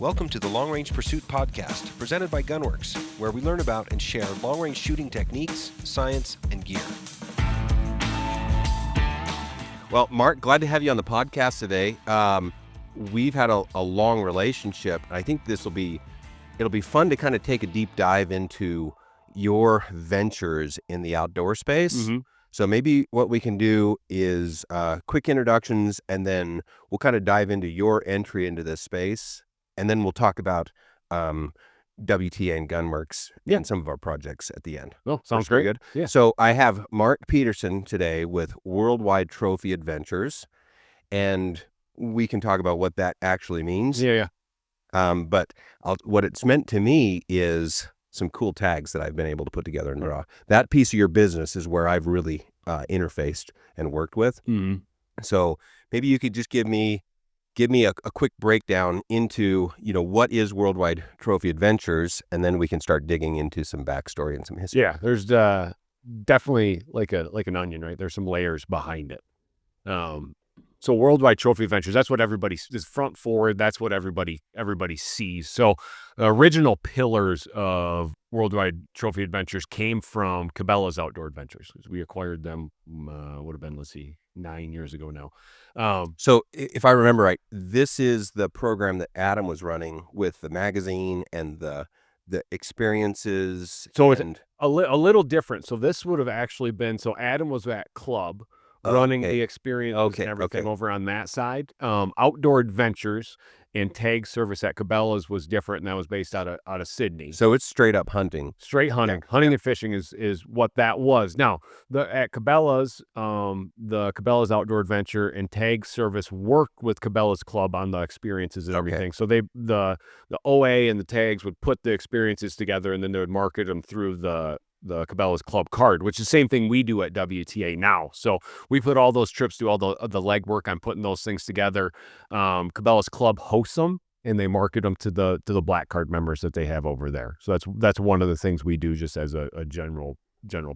Welcome to the Long Range Pursuit Podcast, presented by Gunworks, where we learn about and share long-range shooting techniques, science, and gear. Well, Mark, glad to have you on the podcast today. We've had a long relationship. I think it'll be fun to kind of take a deep dive into your ventures in the outdoor space. Mm-hmm. So maybe what we can do is quick introductions, and then we'll kind of dive into your entry into this space. And then we'll talk about WTA and Gunworks and some of our projects at the end. Oh, sounds great. Good. Yeah. So I have Mark Peterson today with Worldwide Trophy Adventures, and we can talk about what that actually means. Yeah. But what it's meant to me is some cool tags that I've been able to put together and draw. That piece of your business is where I've really interfaced and worked with. Mm-hmm. So maybe you could just give me a quick breakdown into, what is Worldwide Trophy Adventures, and then we can start digging into some backstory and some history. Yeah, there's definitely like an onion, right? There's some layers behind it. So Worldwide Trophy Adventures, that's what everybody is front forward. That's what everybody sees. So the original pillars of Worldwide Trophy Adventures came from Cabela's Outdoor Adventures. We acquired them, would have been, 9 years ago now. So if I remember right, this is the program that Adam was running with the magazine and the experiences. So it's a little different. So this would have actually been, so Adam was at Club running the experiences and everything over on that side. Outdoor Adventures and Tag Service at Cabela's was different, and that was based out of Sydney. So it's straight up hunting. Straight hunting. Yeah. Hunting and fishing is what that was. Now, at Cabela's, the Cabela's Outdoor Adventure and Tag Service worked with Cabela's Club on the experiences and everything. So the OA and the tags would put the experiences together, and then they would market them through the Cabela's Club card, which is the same thing we do at WTA now. So we put all those trips, do all the legwork on putting those things together. Cabela's Club hosts them, and they market them to the black card members that they have over there. So that's one of the things we do just as a general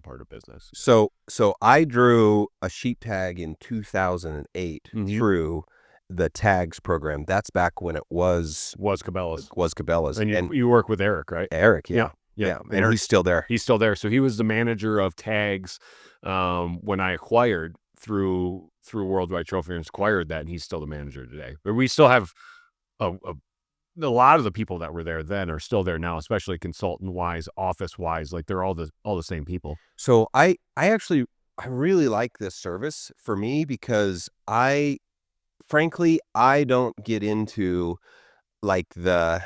part of business. So I drew a sheep tag in 2008 through the tags program. That's back when it was Cabela's. And you work with Eric, right? Eric, yeah. Yeah, and he's still there. He's still there. So he was the manager of tags when I acquired through Worldwide Trophy and acquired that, and he's still the manager today. But we still have a lot of the people that were there then are still there now, especially consultant-wise, office-wise. Like, they're all the same people. So I really like this service for me because frankly, I don't get into like the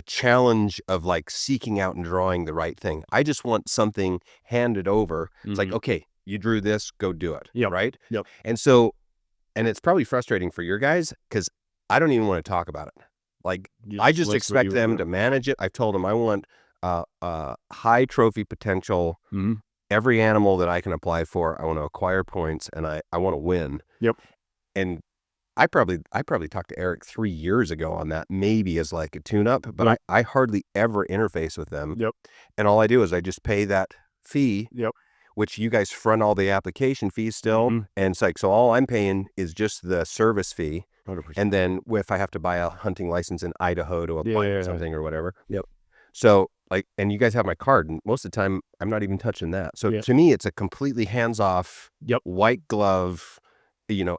challenge of like seeking out and drawing the right thing. I just want something handed over. It's like, okay, you drew this, go do it. Yep. Right. Yep. And it's probably frustrating for your guys because I don't even want to talk about it. Like, I just expect them to manage it. I've told them I want high trophy potential. Mm-hmm. Every animal that I can apply for, I want to acquire points, and I want to win. Yep. And I probably talked to Eric 3 years ago on that, maybe as like a tune-up, but I hardly ever interface with them. Yep. And all I do is I just pay that fee, which you guys front all the application fees still. Mm-hmm. And it's like, so all I'm paying is just the service fee. 100%. And then if I have to buy a hunting license in Idaho to apply something or whatever. Yep. So and you guys have my card, and most of the time I'm not even touching that. So to me, it's a completely hands-off, white glove,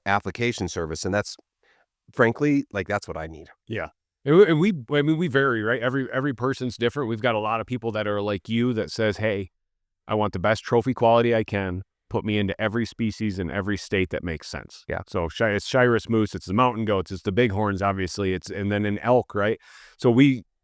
application service. And that's frankly, that's what I need. Yeah. And we vary, right? Every person's different. We've got a lot of people that are like you that says, hey, I want the best trophy quality I can. Put me into every species in every state that makes sense. Yeah. So it's Shiras moose, it's the mountain goats, it's the bighorns, obviously, and then an elk, right? So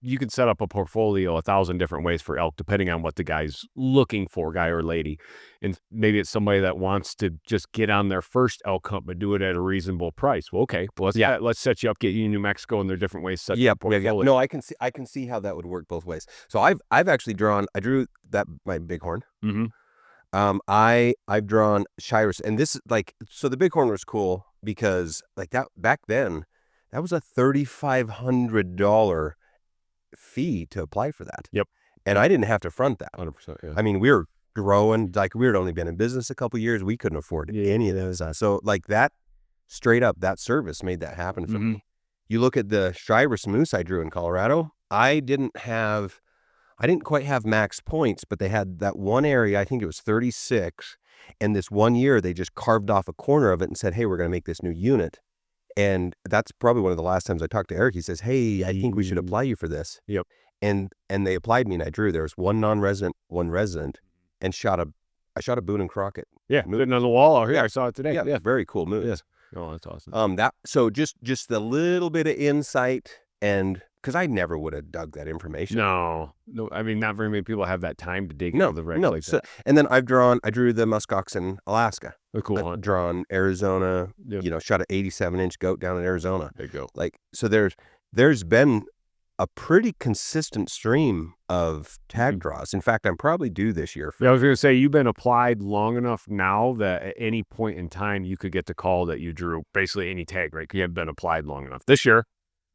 you can set up a portfolio 1,000 different ways for elk, depending on what the guy's looking for, guy or lady. And maybe it's somebody that wants to just get on their first elk hunt, but do it at a reasonable price. Well, okay, let's set you up, get you in New Mexico, and there are different ways to set up a portfolio. No, I can see how that would work both ways. So I've actually drew that my bighorn. Mm-hmm. I've drawn Shiras, and this so the bighorn was cool because that back then, that was a $3,500 fee to apply for that. Yep. And I didn't have to front that. 100%. Yeah. I mean, we were growing, we had only been in business a couple of years. We couldn't afford any of those. So that straight up, that service made that happen for me. You look at the Shiras moose I drew in Colorado, I didn't quite have max points, but they had that one area, I think it was 36, and this one year they just carved off a corner of it and said, hey, we're going to make this new unit. And that's probably one of the last times I talked to Eric. He says, hey, I think we should apply you for this. Yep. And they applied me, and I drew. There was one non-resident, one resident, and I shot a Boone and Crockett. Yeah, sitting on the wall out here. Yeah. I saw it today. Yeah, very cool moose. Yeah. Oh, that's awesome. So just the little bit of insight, and because I never would have dug that information. No. I mean, not very many people have that time to dig into the record like that. And then I drew the muskox in Alaska. A cool one. I've drawn Arizona. Yep. Shot an 87-inch goat down in Arizona. There you go. So there's been a pretty consistent stream of tag draws. In fact, I'm probably due this year. I was going to say, you've been applied long enough now that at any point in time you could get the call that you drew basically any tag, right? You have been applied long enough. This year,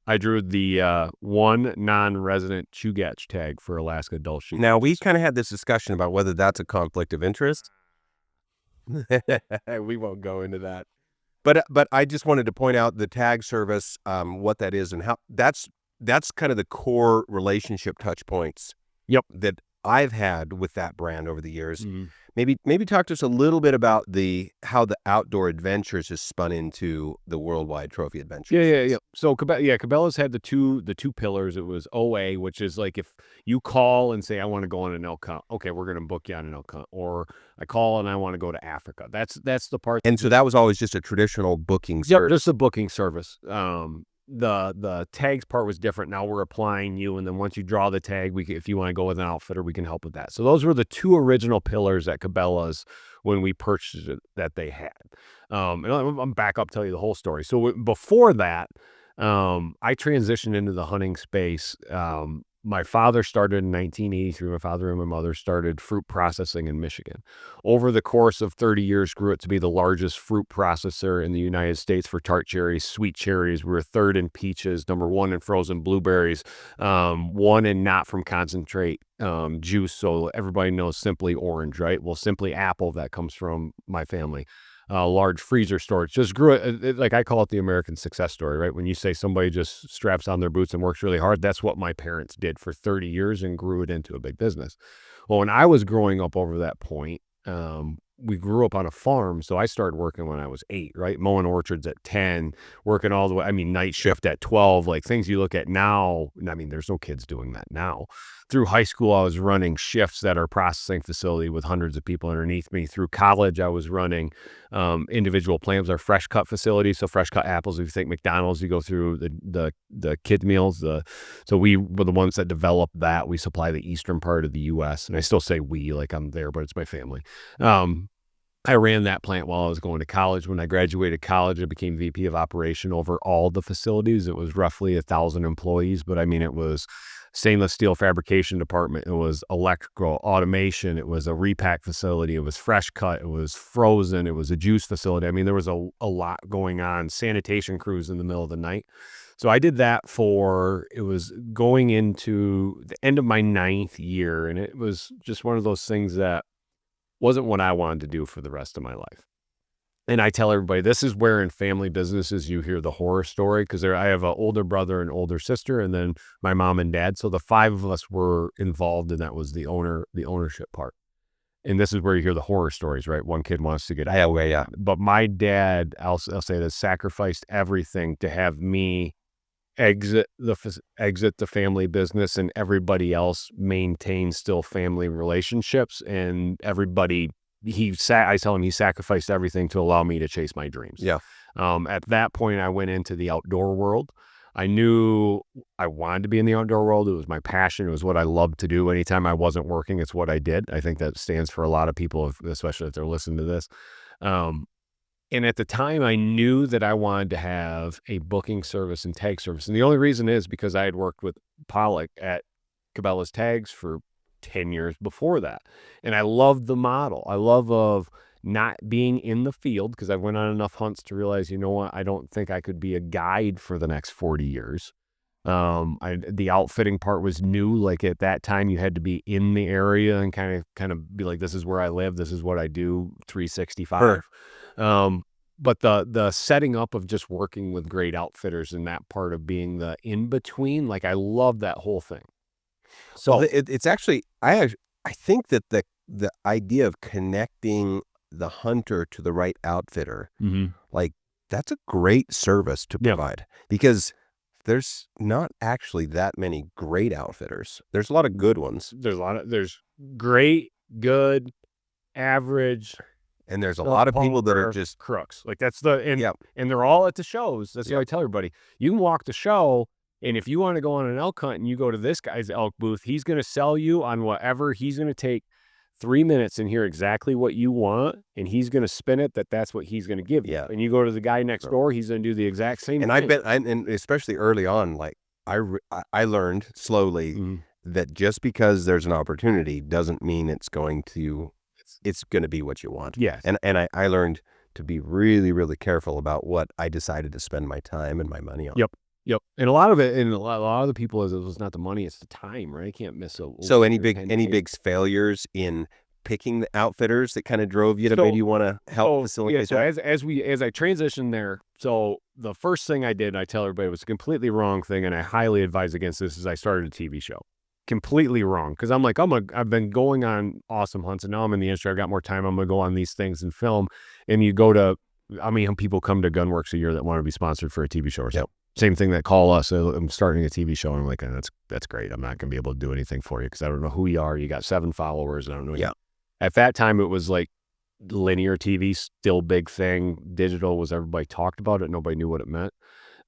I drew the one non-resident Chugach tag for Alaska Dull Shoot. Now, we kind of had this discussion about whether that's a conflict of interest. We won't go into that. But I just wanted to point out the tag service, what that is, and how that's kind of the core relationship touch points. Yep. That I've had with that brand over the years. Mm-hmm. Maybe talk to us a little bit about how the outdoor adventures has spun into the worldwide trophy adventures. Yeah. So Cabela's had the two pillars. It was OA, which is like if you call and say I want to go on an elk hunt, okay, we're going to book you on an elk hunt. Or I call and I want to go to Africa. That's the part. And so that was always just a traditional booking service. Yep, just a booking service. The tags part was different. Now we're applying you, and then once you draw the tag, if you want to go with an outfitter, we can help with that. So those were the two original pillars at Cabela's when we purchased it that they had. And I'm back up, tell you the whole story. So before that, I transitioned into the hunting space. My father started in 1983. My father and my mother started fruit processing in Michigan. Over the course of 30 years, grew it to be the largest fruit processor in the United States for tart cherries, sweet cherries. We were third in peaches, number one in frozen blueberries, one in not from concentrate juice. So everybody knows Simply Orange, right? Well, Simply Apple, that comes from my family. Large freezer storage, just grew it, like I call it the American success story, right? When you say somebody just straps on their boots and works really hard, that's what my parents did for 30 years and grew it into a big business. Well, when I was growing up over that point, we grew up on a farm, so I started working when I was 8, right? Mowing orchards at 10, working all the way, night shift at 12, like things you look at now. There's no kids doing that now. Through high school, I was running shifts at our processing facility with hundreds of people underneath me. Through college, I was running individual plants, our fresh cut facility. So fresh cut apples, if you think McDonald's, you go through the kid meals. So we were the ones that developed that. We supply the eastern part of the U.S. And I still say we, like I'm there, but it's my family. I ran that plant while I was going to college. When I graduated college, I became VP of operation over all the facilities. It was roughly 1,000 employees, but it was stainless steel fabrication department. It was electrical automation. It was a repack facility. It was fresh cut. It was frozen. It was a juice facility. There was a lot going on. Sanitation crews in the middle of the night. So I did that it was going into the end of my 9th year. And it was just one of those things that wasn't what I wanted to do for the rest of my life. And I tell everybody, this is where in family businesses you hear the horror story, because I have an older brother and older sister, and then my mom and dad. So the 5 of us were involved, and that was the ownership part. And this is where you hear the horror stories, right? One kid wants to get out. Yeah. But my dad, I'll say this, sacrificed everything to have me exit the family business, and everybody else maintain still family relationships. And everybody, I tell him he sacrificed everything to allow me to chase my dreams. Yeah. At that point, I went into the outdoor world. I knew I wanted to be in the outdoor world. It was my passion. It was what I loved to do. Anytime I wasn't working, it's what I did. I think that stands for a lot of people, especially if they're listening to this. And at the time, I knew that I wanted to have a booking service and tag service. And the only reason is because I had worked with Pollock at Cabela's Tags for 10 years before that. And I loved the model. I love of not being in the field, because I went on enough hunts to realize, you know what, I don't think I could be a guide for the next 40 years. The outfitting part was new. Like at that time, you had to be in the area and kind of be like, this is where I live. This is what I do 365. Sure. but the setting up of just working with great outfitters and that part of being the in between, like I love that whole thing. So Well, it's actually I think that the idea of connecting the hunter to the right outfitter, like that's a great service to provide because there's not actually that many great outfitters. There's a lot of good ones. there's great, good, average, And there's a lot of people that are just crooks. Like that's the yeah. and they're all at the shows. That's what I tell everybody. You can walk the show, and if you want to go on an elk hunt and you go to this guy's elk booth, he's going to sell you on whatever. He's going to take 3 minutes and hear exactly what you want, and he's going to spin it that's what he's going to give you. Yeah. And you go to the guy next door, he's going to do the exact same And thing. and especially early on, like I learned slowly that just because there's an opportunity doesn't mean it's going to be what you want. Yes. And I learned to be really, really careful about what I decided to spend my time and my money on. Yep. And a lot of it, and a lot of the people, it was not the money, it's the time, right? I can't miss a. So any big failures in picking the outfitters that kind of drove you to maybe want to help facilitate that? So as I transitioned there, so the first thing I did, I tell everybody, was a completely wrong thing, and I highly advise against this, is I started a TV show. Completely wrong, because I'm like, I've been going on awesome hunts, and now I'm in the industry, I've got more time, I'm gonna go on these things and film. And you go to, I mean, people come to Gunworks a year that want to be sponsored for a TV show or something. Same thing that call us. I'm starting a TV show, and I'm like, that's great. I'm not gonna be able to do anything for you because I don't know who you are. You got 7 followers. I don't know. Yeah. At that time, it was like linear TV, still big thing. Digital was, everybody talked about it. Nobody knew what it meant.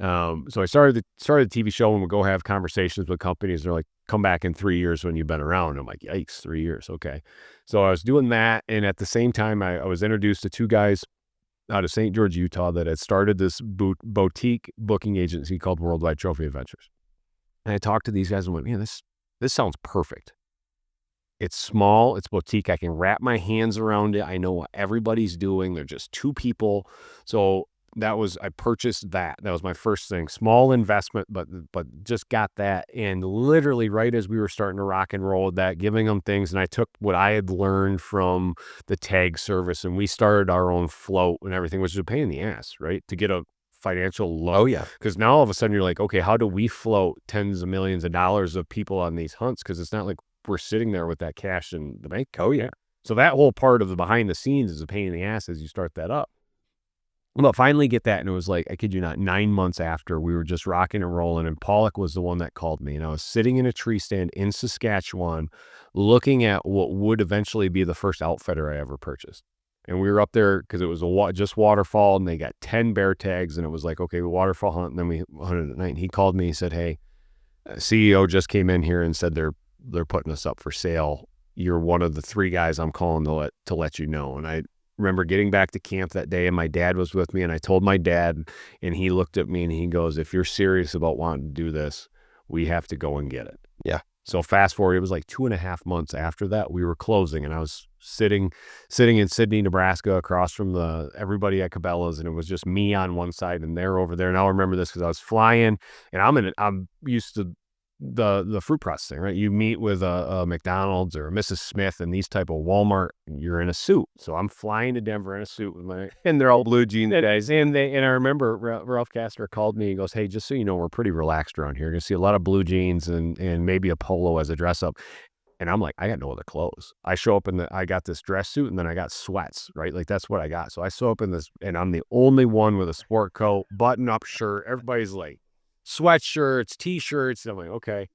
So I started the TV show, and we'll go have conversations with companies. They're like, come back in 3 years when you've been around. I'm like, yikes, 3 years. Okay. So I was doing that. And at the same time, I was introduced to 2 guys out of St. George, Utah, that had started this boutique booking agency called Worldwide Trophy Adventures. And I talked to these guys and went, man, this sounds perfect. It's small, it's boutique. I can wrap my hands around it. I know what everybody's doing. They're just 2 people. So I purchased that. That was my first thing. Small investment, but just got that. And literally right as we were starting to rock and roll with that, giving them things. And I took what I had learned from the tag service, and we started our own float and everything, which is a pain in the ass, right? To get a financial loan. Oh yeah. Because now all of a sudden you're like, okay, how do we float tens of millions of dollars of people on these hunts? Because it's not like we're sitting there with that cash in the bank. Oh yeah. So that whole part of the behind the scenes is a pain in the ass as you start that up. Well, finally get that, and it was like, I kid you not, 9 months after, we were just rocking and rolling, and Pollock was the one that called me, and I was sitting in a tree stand in Saskatchewan looking at what would eventually be the first outfitter I ever purchased. And we were up there because it was just waterfall, and they got 10 bear tags, and it was like, okay, waterfall hunt, and then we hunted at night. And he called me, he said, hey, CEO just came in here and said they're putting us up for sale. You're one of the 3 guys I'm calling to let you know. And I remember getting back to camp that day, and my dad was with me, and I told my dad, and he looked at me and he goes, if you're serious about wanting to do this, we have to go and get it. Yeah. So fast forward, it was like 2.5 months after that, we were closing, and I was sitting in Sidney, Nebraska, across from everybody at Cabela's, and it was just me on one side and they're over there. And I'll remember this because I was flying, and I'm used to the fruit processing, right? You meet with a McDonald's or a Mrs. Smith and these type of Walmart, you're in a suit. So I'm flying to Denver in a suit and they're all blue jeans guys. And I remember Ralph Castor called me and goes, hey, just so you know, we're pretty relaxed around here. You're gonna see a lot of blue jeans and maybe a polo as a dress up. And I'm like, I got no other clothes. I show up I got this dress suit, and then I got sweats, right? Like that's what I got. So I show up in this, and I'm the only one with a sport coat, button up shirt. Everybody's like sweatshirts, t-shirts. And I'm like, okay.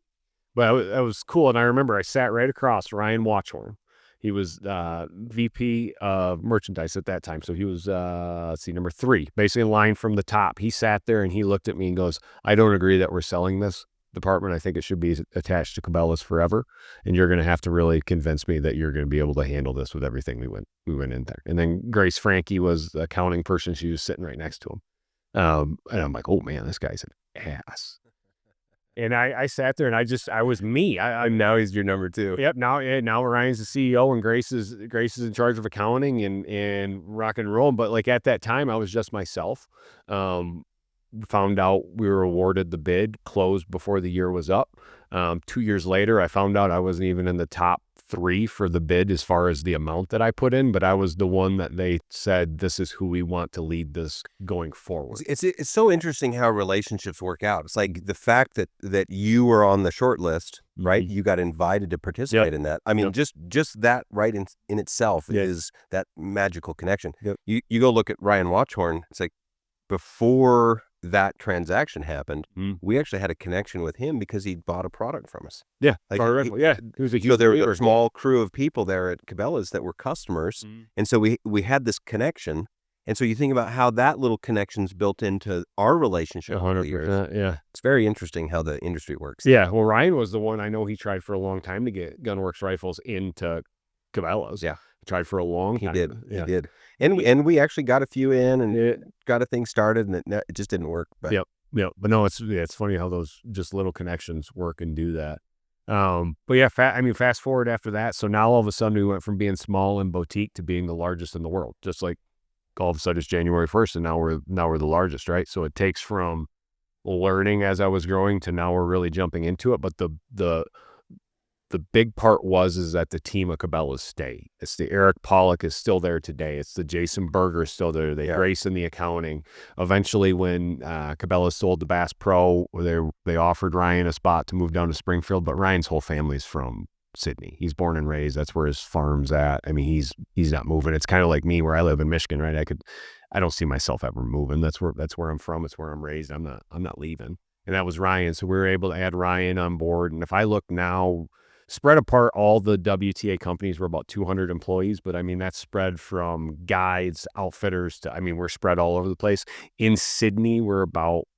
But it was cool. And I remember I sat right across Ryan Watchhorn. He was VP of merchandise at that time. So he was, number 3, basically in line from the top. He sat there and he looked at me and goes, I don't agree that we're selling this department. I think it should be attached to Cabela's forever. And you're going to have to really convince me that you're going to be able to handle this with everything we went in there. And then Grace Frankie was the accounting person. She was sitting right next to him. And I'm like, oh man, this guy's an ass. And I sat there and I was me. Now he's your number 2. Yep. Now Ryan's the CEO and Grace is in charge of accounting and rock and roll. But like at that time, I was just myself. found out we were awarded the bid, closed before the year was up. 2 years later, I found out I wasn't even in the top 3 for the bid as far as the amount that I put in, but I was the one that they said, this is who we want to lead this going forward. It's so interesting how relationships work out. It's like the fact that you were on the short list, right? You got invited to participate in that. I mean, just that right in itself is that magical connection. You go look at Ryan Watchhorn. It's like before that transaction happened, we actually had a connection with him because he bought a product from us. Yeah, like he was a huge. So there was a small crew of people there at Cabela's that were customers, and so we had this connection. And so you think about how that little connection's built into our relationship. 100%. Yeah, it's very interesting how the industry works. Yeah, well, Ryan was the one I know he tried for a long time to get Gunworks rifles into Cabela's. Yeah. Tried for a long time. He did. And we actually got a few in and got a thing started, and it just didn't work. But but no, it's funny how those just little connections work and do that. But yeah, fast forward after that. So now all of a sudden we went from being small and boutique to being the largest in the world. Just like all of a sudden it's January 1st, and now we're the largest, right? So it takes from learning as I was growing to now we're really jumping into it. But the big part is that the team of Cabela's stay. It's the Eric Pollock is still there today. It's the Jason Berger is still there. They Grace in the accounting. Eventually, when Cabela's sold to Bass Pro, they offered Ryan a spot to move down to Springfield, but Ryan's whole family's from Sydney. He's born and raised. That's where his farm's at. I mean, he's not moving. It's kind of like me where I live in Michigan, right? I don't see myself ever moving. That's where I'm from. It's where I'm raised. I'm not leaving. And that was Ryan. So we were able to add Ryan on board. And if I look now, spread apart, all the WTA companies were about 200 employees, but I mean, that's spread from guides, outfitters to, we're spread all over the place. In Sydney, we're about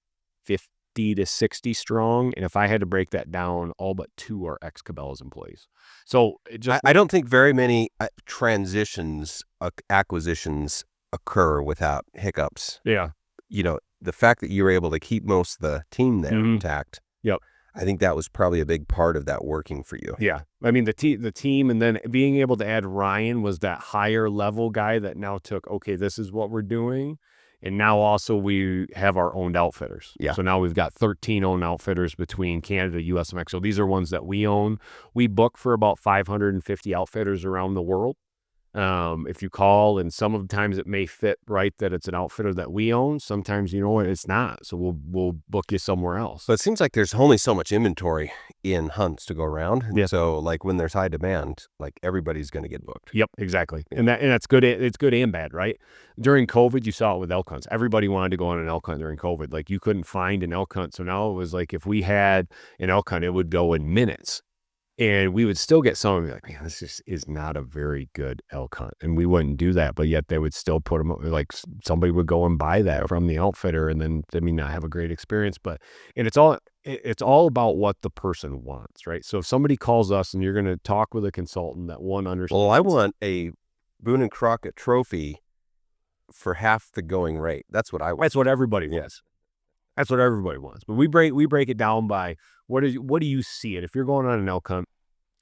50 to 60 strong. And if I had to break that down, all but 2 are ex-Cabela's employees. So I don't think very many transitions, acquisitions occur without hiccups. Yeah. The fact that you were able to keep most of the team there intact. Yep. I think that was probably a big part of that working for you. Yeah. The team, and then being able to add Ryan was that higher level guy that now took, okay, this is what we're doing. And now also we have our owned outfitters. Yeah. So now we've got 13 owned outfitters between Canada, US, and Mexico. These are ones that we own. We book for about 550 outfitters around the world. If you call, and some of the times it may fit right that it's an outfitter that we own. Sometimes, it's not. So we'll book you somewhere else. So it seems like there's only so much inventory in hunts to go around. Yeah. So like when there's high demand, like everybody's going to get booked. Yep, exactly. And that's good. It's good and bad, right? During COVID, you saw it with elk hunts. Everybody wanted to go on an elk hunt during COVID. Like you couldn't find an elk hunt. So now it was like, if we had an elk hunt, it would go in minutes. And we would still get some and be like, man, this just is not a very good elk hunt. And we wouldn't do that, but yet they would still put them, like somebody would go and buy that from the outfitter and then, not have a great experience. And it's all about what the person wants, right? So if somebody calls us and you're going to talk with a consultant that understands. Well, I want a Boone and Crockett trophy for half the going rate. That's what I want. That's what everybody wants. That's what everybody wants. But we break it down by what do you see it? If you're going on an elk hunt,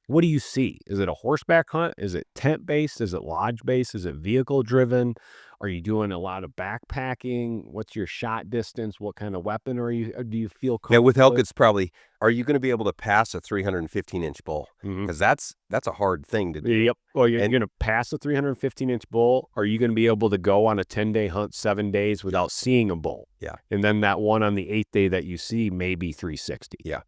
what do you see? Is it a horseback hunt? Is it tent based? Is it lodge based? Is it vehicle driven? Are you doing a lot of backpacking? What's your shot distance? What kind of weapon do you feel comfortable? Yeah, with elk, it's probably, are you going to be able to pass a 315-inch bull? Because that's a hard thing to do. Yep. Well, you're going to pass a 315-inch bull. Are you going to be able to go on a 10-day hunt 7 days without seeing a bull? Yeah. And then that one on the 8th day that you see may be 360. Yeah.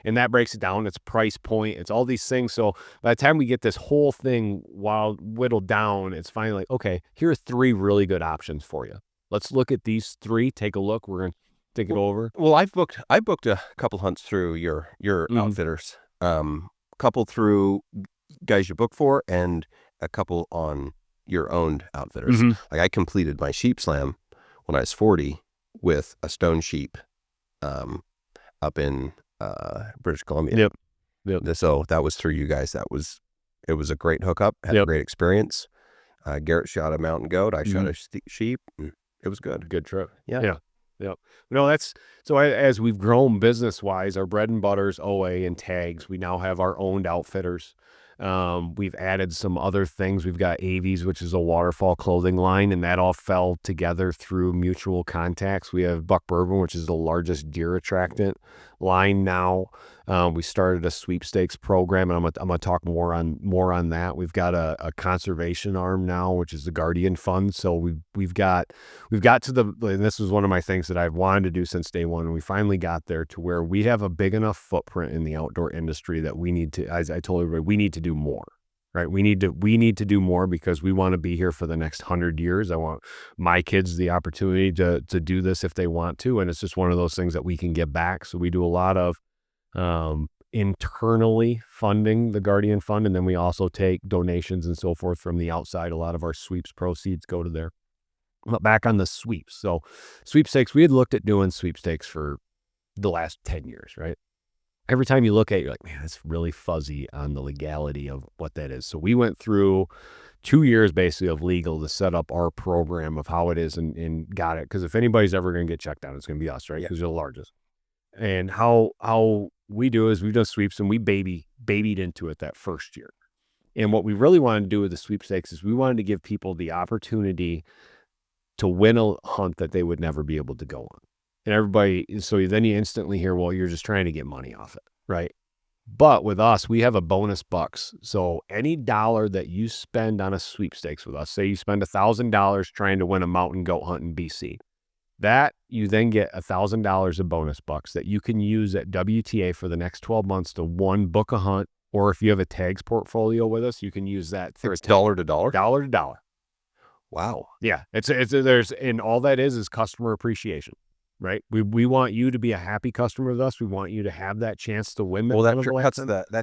And that breaks it down. It's price point. It's all these things. So by the time we get this whole thing whittled down, it's finally like, okay, here are 3 really good options for you. Let's look at these 3. Take a look. We're going to think it over. Well, I booked a couple hunts through your outfitters. Couple through guys you book for, and a couple on your owned outfitters. Like I completed my sheep slam when I was 40 with a stone sheep up in British Columbia. Yep. So that was through you guys. It was a great hookup. Had a great experience. Garrett shot a mountain goat. I shot a sheep. It was good. Good trip. Yeah. Yep. No, that's so as we've grown business wise, our bread and butter is OA and tags. We now have our owned outfitters. We've added some other things. We've got AVs, which is a waterfall clothing line, and that all fell together through mutual contacts. We have Buck Bourbon, which is the largest deer attractant line now. We started a sweepstakes program, and I'm gonna talk more on that. We've got a conservation arm now, which is the Guardian Fund. So we've got to and this was one of my things that I've wanted to do since day one, and we finally got there to where we have a big enough footprint in the outdoor industry that we need to, as I told everybody, we need to do more. Right. We need to do more because we want to be here for the next 100 years. I want my kids the opportunity to do this if they want to. And it's just one of those things that we can give back. So we do a lot of internally funding the Guardian Fund. And then we also take donations and so forth from the outside. A lot of our sweeps proceeds go to there. But back on the sweeps. So sweepstakes, we had looked at doing sweepstakes for the last 10 years, right? Every time you look at it, you're like, man, it's really fuzzy on the legality of what that is. So we went through 2 years basically of legal to set up our program of how it is and got it. Because if anybody's ever going to get checked out, it's going to be us, right? Because you're the largest. And how we do is we've done sweeps and we babied into it that first year. And what we really wanted to do with the sweepstakes is we wanted to give people the opportunity to win a hunt that they would never be able to go on. And everybody, so then you instantly hear, well, you're just trying to get money off it, right? But with us, we have a bonus bucks. So any dollar that you spend on a sweepstakes with us, say you spend $1,000 trying to win a mountain goat hunt in BC, that you then get $1,000 of bonus bucks that you can use at WTA for the next 12 months to book a hunt, or if you have a tags portfolio with us, you can use that for It's dollar to dollar. dollar to dollar. Wow. Yeah, and all that is customer appreciation. Right. We want you to be a happy customer with us. We want you to have that chance to win. Well, that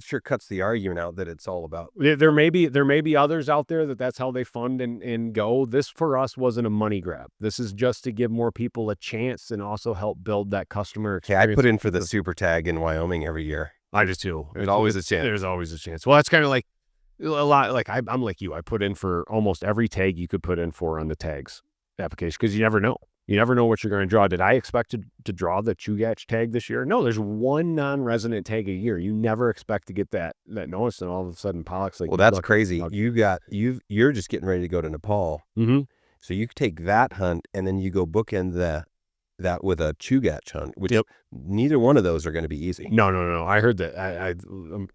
sure cuts the argument out that it's all about. There may be others out there that's how they fund and go. This for us wasn't a money grab. This is just to give more people a chance and also help build that customer experience. Okay, I put in for the super tag in Wyoming every year. I just too. There's always a chance. There's always a chance. Well, that's kind of like a lot. Like I'm like you. I put in for almost every tag you could put in for on the tags application because you never know. You never know what you're going to draw. Did I expect to draw the Chugach tag this year? No, there's one non-resident tag a year. You never expect to get that notice, and all of a sudden Pollock's like, well, that's crazy. You're just getting ready to go to Nepal. Mm-hmm. So you take that hunt, and then you go bookend that with a Chugach hunt, which neither one of those are going to be easy. No. I heard that.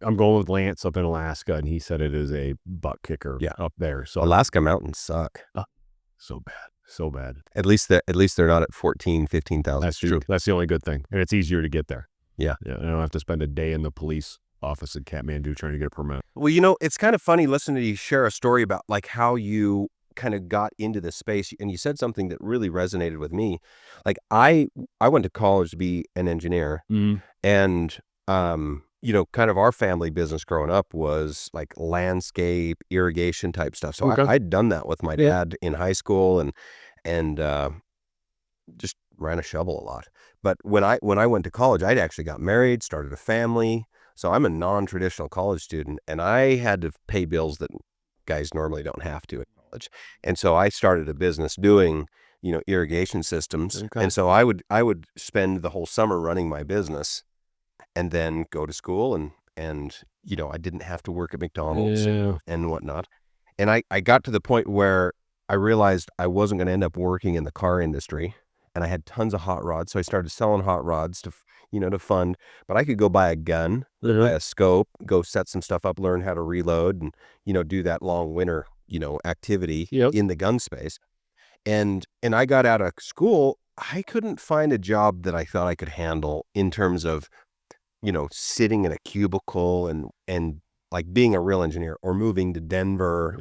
I'm going with Lance up in Alaska, and he said it is a butt kicker up there. So Alaska mountains suck. So bad. So bad. At least they're not at 14,000, 15,000 That's feet. true. That's the only good thing. And it's easier to get there. Yeah. I don't have to spend a day in the police office in Kathmandu trying to get a permit. Well, it's kind of funny listening to you share a story about like how you kind of got into this space, and you said something that really resonated with me. Like I went to college to be an engineer, and kind of our family business growing up was like landscape, irrigation type stuff. So I'd done that with my dad in high school and just ran a shovel a lot. But when I went to college, I'd actually got married, started a family. So I'm a non-traditional college student, and I had to pay bills that guys normally don't have to at college. And so I started a business doing, irrigation systems. Okay. And so I would spend the whole summer running my business, and then go to school and I didn't have to work at McDonald's and whatnot. And I got to the point where I realized I wasn't going to end up working in the car industry, and I had tons of hot rods. So I started selling hot rods to fund, but I could go buy a gun, buy a scope, go set some stuff up, learn how to reload and, do that long winter, activity in the gun space. And I got out of school. I couldn't find a job that I thought I could handle in terms of, sitting in a cubicle and like being a real engineer or moving to Denver.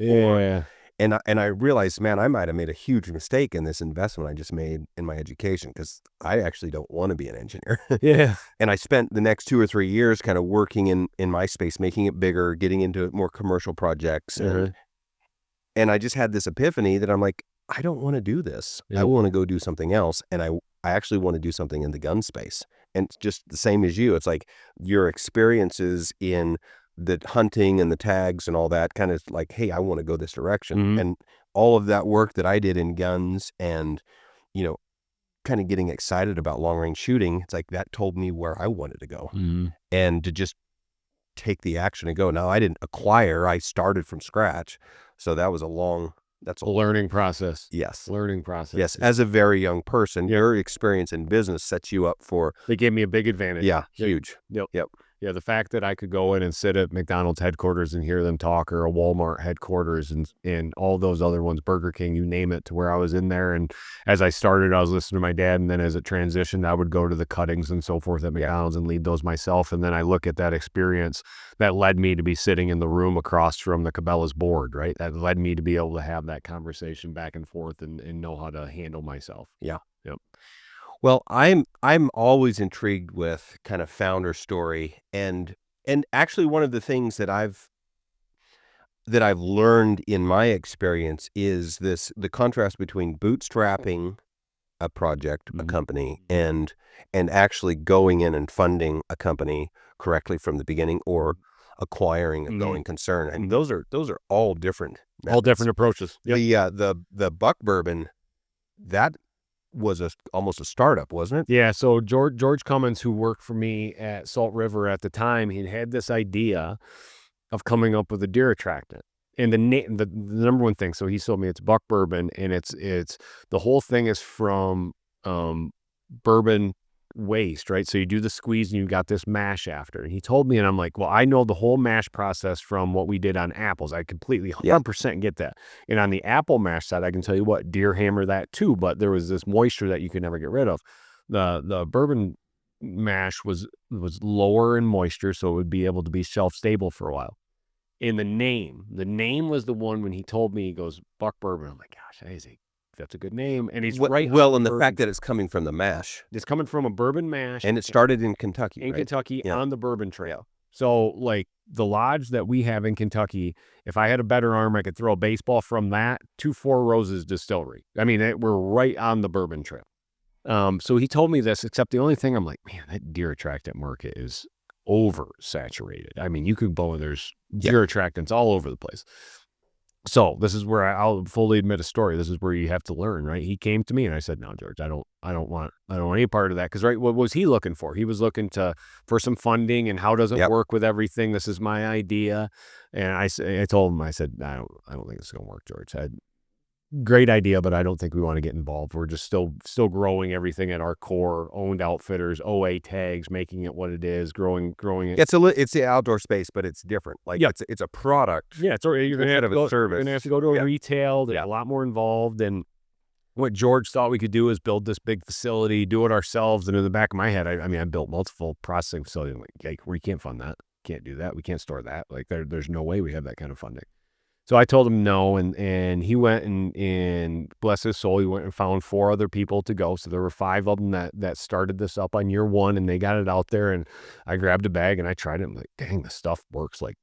And I realized, man, I might have made a huge mistake in this investment I just made in my education, because I actually don't want to be an engineer. And I spent the next 2 or 3 years kind of working in my space, making it bigger, getting into more commercial projects. And I just had this epiphany that I'm like, I don't want to do this. I want to go do something else. And I actually want to do something in the gun space. And just the same as you, it's like your experiences in the hunting and the tags and all that kind of like, hey, I want to go this direction. And all of that work that I did in guns and, kind of getting excited about long range shooting, it's like that told me where I wanted to go. And to just take the action and go. Now, I didn't acquire, I started from scratch. So that was that's a learning process. Yes. Learning process. Yes. As a very young person, your experience in business sets you up for. They gave me a big advantage. Yeah. Huge. Yep. Yep. Yeah, the fact that I could go in and sit at McDonald's headquarters and hear them talk, or a Walmart headquarters, and all those other ones, Burger King, you name it, to where I was in there. And as I started, I was listening to my dad, and then as it transitioned, I would go to the cuttings and so forth at McDonald's and lead those myself. And then I look at that experience that led me to be sitting in the room across from the Cabela's board, right? That led me to be able to have that conversation back and forth and know how to handle myself. Yeah. Yep. Well, I'm always intrigued with kind of founder story, and actually one of the things that I've learned in my experience is the contrast between bootstrapping a project, a company, and actually going in and funding a company correctly from the beginning, or acquiring a going concern. And those are all different methods. All different approaches. Yep. The Buck Bourbon, that was almost a startup, wasn't it? Yeah. So George Cummins, who worked for me at Salt River at the time, he had this idea of coming up with a deer attractant. And the number one thing, so he told me it's Buck Bourbon, and it's the whole thing is from bourbon waste, right? So you do the squeeze and you got this mash after. And he told me, and I'm like, well, I know the whole mash process from what we did on apples. I completely 100% get that. And on the apple mash side, I can tell you what, deer hammer that too, but there was this moisture that you could never get rid of. The bourbon mash was lower in moisture, so it would be able to be shelf stable for a while. And the name was the one. When he told me, he goes, Buck Bourbon. I'm like, gosh, that's a good name. And he's right. Well, and the fact that it's coming from the mash. It's coming from a bourbon mash. And it started in Kentucky, In right? Kentucky, on the Bourbon Trail. So, like, the lodge that we have in Kentucky, if I had a better arm, I could throw a baseball from that to Four Roses Distillery. I mean, we're right on the Bourbon Trail. So he told me this, except the only thing, I'm like, man, that deer attractant market is oversaturated. I mean, you could go, there's deer attractants all over the place. So this is where I'll fully admit a story. This is where you have to learn, right? He came to me and I said, no, George, I don't want any part of that. Cause right. What was he looking for? He was looking for some funding, and how does it work with everything? This is my idea. And I told him, I said, I don't think it's going to work, George. Great idea, but I don't think we want to get involved. We're just still growing everything at our core, owned outfitters, OA tags, making it what it is, growing it. It's the outdoor space, but it's different. Like it's a product. Yeah, you're going to have to go, service. You're going to have to go to a retail. There's a lot more involved. And what George thought we could do is build this big facility, do it ourselves. And in the back of my head, I built multiple processing facilities. I'm like, we can't fund that. Can't do that. We can't store that. Like there's no way we have that kind of funding. So I told him no, and he went and bless his soul, he went and found 4 other people to go. So there were 5 of them that started this up on year 1, and they got it out there, and I grabbed a bag and I tried it. I'm like, dang, this stuff works like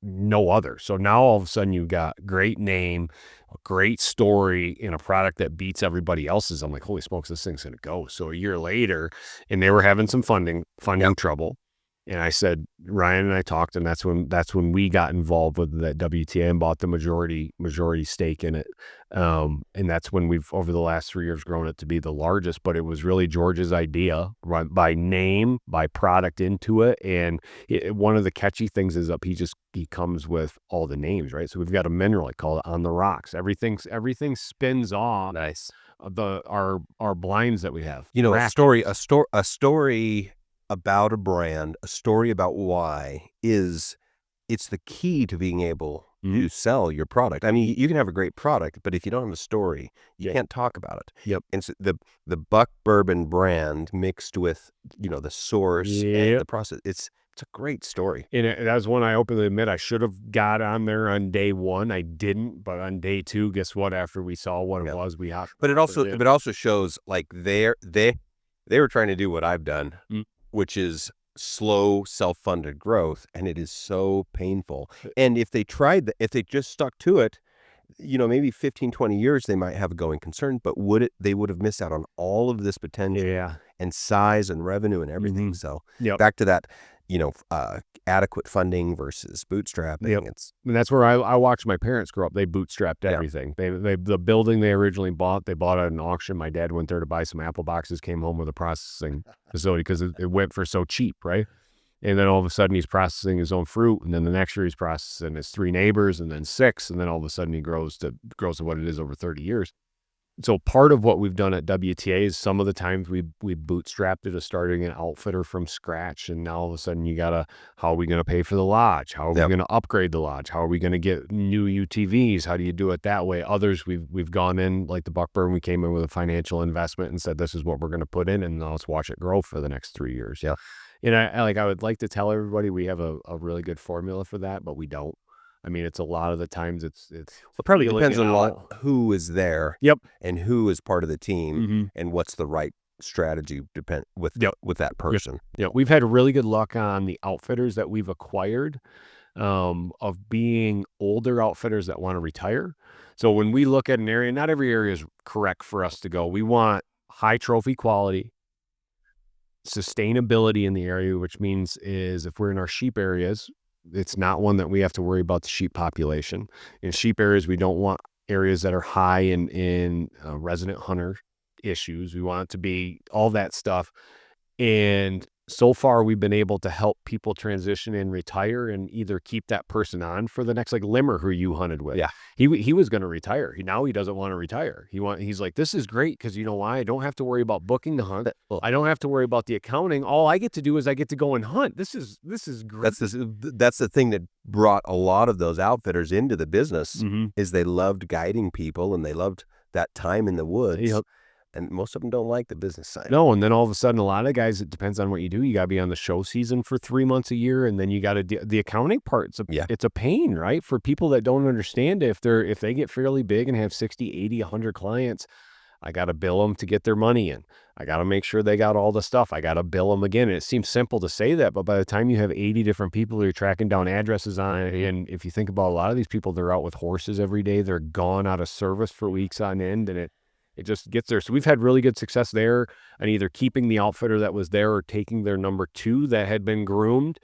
no other. So now all of a sudden you got great name, a great story, in a product that beats everybody else's. I'm like, holy smokes, this thing's going to go. So a year later, and they were having some funding trouble. And I said, Ryan and I talked, and that's when we got involved with that WTA and bought the majority stake in it. And that's when we've, over the last 3 years, grown it to be the largest. But it was really George's idea, right, by name, by product into it. And one of the catchy things is he comes with all the names, right? So we've got a mineral, I call it On the Rocks. Everything spins off. Nice. Our blinds that we have. A story about a brand, a story about why it's the key to being able to sell your product. I mean, you can have a great product, but if you don't have a story, you can't talk about it. Yep. And so the Buck Bourbon brand mixed with, the source and the process, it's a great story. And that's one I openly admit I should have got on there on day 1. I didn't, but on day 2, guess what? After we saw what it was, we hopped. But it also shows like they were trying to do what I've done, which is slow self-funded growth, and it is so painful. And if they just stuck to it, maybe 15, 20 years, they might have a going concern, but they would have missed out on all of this potential and size and revenue and everything. So back to that, adequate funding versus bootstrapping. And that's where I watched my parents grow up. They bootstrapped everything. The building they originally bought, they bought at an auction. My dad went there to buy some apple boxes, came home with a processing facility because it went for so cheap, right? And then all of a sudden he's processing his own fruit. And then the next year he's processing his 3 neighbors and then 6. And then all of a sudden he grows to what it is over 30 years. So part of what we've done at WTA is some of the times we bootstrapped it as starting an outfitter from scratch. And now all of a sudden how are we going to pay for the lodge? How are we going to upgrade the lodge? How are we going to get new UTVs? How do you do it that way? Others we've gone in, like the Buckburn, we came in with a financial investment and said, this is what we're going to put in, and now let's watch it grow for the next 3 years. Yeah. And I would like to tell everybody we have a really good formula for that, but we don't. I mean, it's a lot of the times it's probably depends on a lot who is there. Yep. And who is part of the team and what's the right strategy with that person. Yeah. We've had really good luck on the outfitters that we've acquired, of being older outfitters that want to retire. So when we look at an area, not every area is correct for us to go. We want high trophy quality, sustainability in the area, which means is if we're in our sheep areas, it's not one that we have to worry about the sheep population. In sheep areas, we don't want areas that are high in resident hunter issues. We want it to be all that stuff. And so far, we've been able to help people transition and retire and either keep that person on for the next, like Limmer, who you hunted with. Yeah. He was going to retire. Now he doesn't want to retire. He's like, this is great because you know why? I don't have to worry about booking the hunt. I don't have to worry about the accounting. All I get to do is I get to go and hunt. This is great. That's the thing that brought a lot of those outfitters into the business is they loved guiding people and they loved that time in the woods. Yep. And most of them don't like the business side. No, and then all of a sudden, a lot of guys, it depends on what you do. You got to be on the show season for 3 months a year, and then you got to the accounting part. It's a pain, right? For people that don't understand it, if they get fairly big and have 60, 80, 100 clients, I got to bill them to get their money in. I got to make sure they got all the stuff. I got to bill them again. And it seems simple to say that, but by the time you have 80 different people you're tracking down addresses on, and if you think about a lot of these people, they're out with horses every day. They're gone out of service for weeks on end, and it just gets there. So we've had really good success there on either keeping the outfitter that was there or taking their number 2 that had been groomed.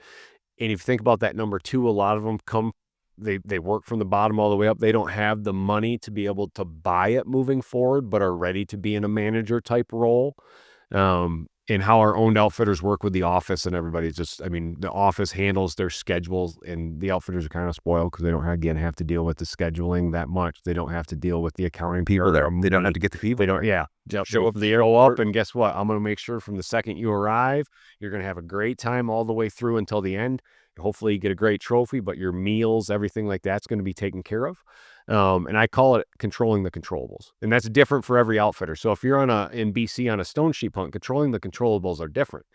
And if you think about that number 2, a lot of them they work from the bottom all the way up. They don't have the money to be able to buy it moving forward, but are ready to be in a manager type role. And how our owned outfitters work with the office and everybody the office handles their schedules, and the outfitters are kind of spoiled because they don't have to deal with the scheduling that much. They don't have to deal with the accounting people there. They don't have to get the people. They don't show up the arrow up, and guess what? I'm going to make sure from the second you arrive, you're going to have a great time all the way through until the end. Hopefully you get a great trophy, but your meals, everything like that's going to be taken care of. And I call it controlling the controllables. And that's different for every outfitter. So if you're in BC on a stone sheep hunt, controlling the controllables are different.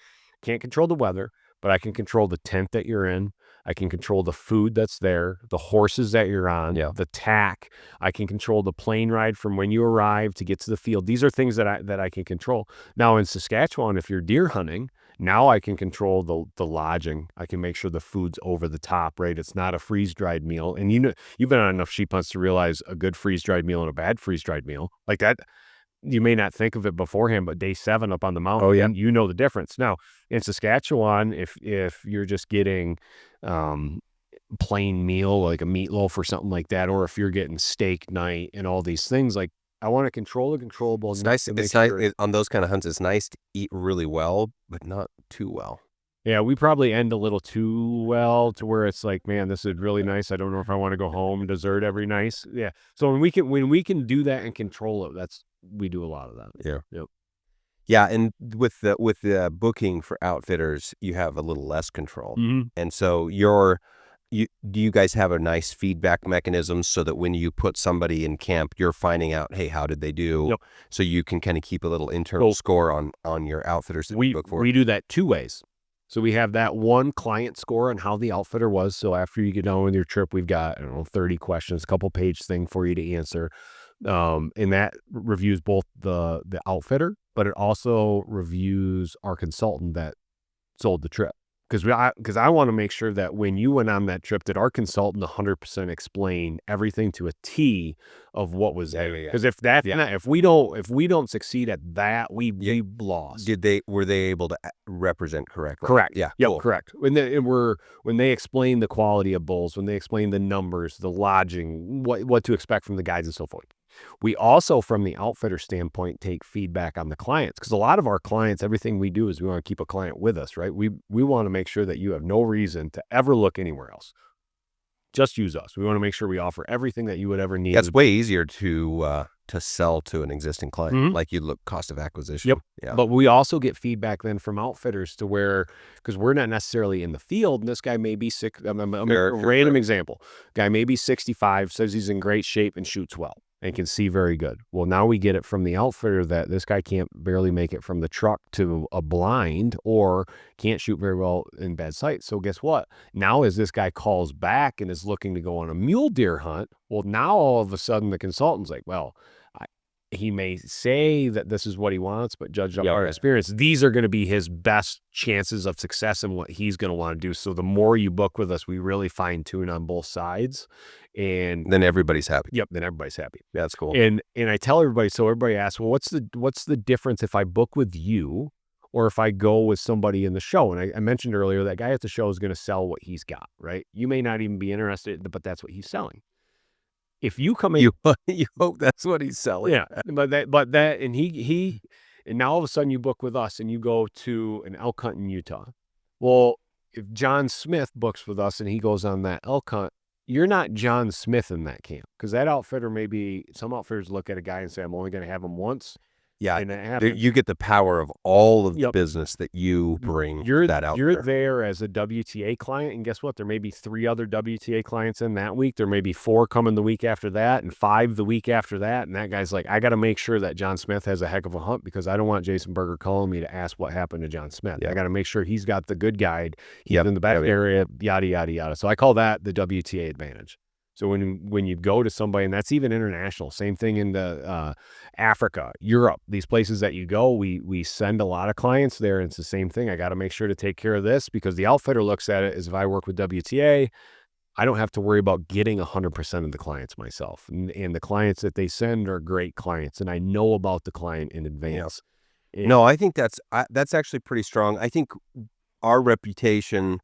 Can't control the weather, but I can control the tent that you're in. I can control the food that's there, the horses that you're on, the tack. I can control the plane ride from when you arrive to get to the field. These are things that I can control. Now in Saskatchewan, if you're deer hunting, now I can control the lodging. I can make sure the food's over the top, right? It's not a freeze-dried meal. And you've been on enough sheep hunts to realize a good freeze-dried meal and a bad freeze-dried meal. Like that, you may not think of it beforehand, but day 7 up on the mountain, you know the difference. Now, in Saskatchewan, if you're just getting plain meal, like a meatloaf or something like that, or if you're getting steak night and all these things, like I want to control the controllable. It's nice. On those kind of hunts. It's nice to eat really well, but not too well. Yeah, we probably end a little too well to where it's like, man, this is really nice. I don't know if I want to go home. Dessert every nice. Yeah. So when we can do that and control it, we do a lot of that. Yeah. Yep. Yeah, and with the booking for outfitters, you have a little less control, and so do you guys have a nice feedback mechanism so that when you put somebody in camp, you're finding out, hey, how did they do? Yep. So you can kind of keep a little internal score on your outfitters that you book for. We do that 2 ways. So we have that one client score on how the outfitter was. So after you get done with your trip, we've got 30 questions, a couple page thing for you to answer, and that reviews both the outfitter, but it also reviews our consultant that sold the trip. Because I want to make sure that when you went on that trip, that our consultant 100% explained everything to a T of what was there. Because if we don't succeed at that, we lost. Were they able to represent correctly? Correct. Yeah. Yep. Cool. Correct. When they explain the quality of bulls, when they explain the numbers, the lodging, what to expect from the guides and so forth. We also, from the outfitter standpoint, take feedback on the clients, because a lot of our clients, everything we do is we want to keep a client with us, right? We want to make sure that you have no reason to ever look anywhere else. Just use us. We want to make sure we offer everything that you would ever need. Yeah, it's way easier to sell to an existing client. Like you look cost of acquisition. Yep. Yeah. But we also get feedback then from outfitters to where, because we're not necessarily in the field, and this guy may be sick. Random example. Guy may be 65, says he's in great shape and shoots well and can see very good. Well, now we get it from the outfitter that this guy can't barely make it from the truck to a blind or can't shoot very well in bad sight. So guess what? Now as this guy calls back and is looking to go on a mule deer hunt, well, now all of a sudden the consultant's like, well, he may say that this is what he wants, but judged on our experience, these are going to be his best chances of success in what he's going to want to do. So the more you book with us, we really fine tune on both sides, and then everybody's happy. Yep, then everybody's happy. That's cool. And I tell everybody, so everybody asks, well, what's the difference if I book with you or if I go with somebody in the show? And I mentioned earlier that guy at the show is going to sell what he's got, right? You may not even be interested, but that's what he's selling. If you come in, you hope that's what he's selling. Yeah, but he and now all of a sudden you book with us and you go to an elk hunt in Utah. Well, if John Smith books with us and he goes on that elk hunt, you're not John Smith in that camp, because that outfitter some outfitters look at a guy and say, I'm only going to have him once. Yeah, and it happens. You get the power of all of the business that you bring. You're there. there as a WTA client, and guess what? There may be 3 other WTA clients in that week. There may be 4 coming the week after that, and 5 the week after that. And that guy's like, I got to make sure that John Smith has a heck of a hunt, because I don't want Jason Berger calling me to ask what happened to John Smith. I got to make sure he's got the good guide. He's in the back area, yada, yada, yada. So I call that the WTA advantage. So when you go to somebody, and that's even international, same thing in the Africa, Europe, these places that you go, we send a lot of clients there, and it's the same thing. I got to make sure to take care of this, because the outfitter looks at it as, if I work with WTA, I don't have to worry about getting 100% of the clients myself. And the clients that they send are great clients, and I know about the client in advance. No, I think that's actually pretty strong. I think our reputation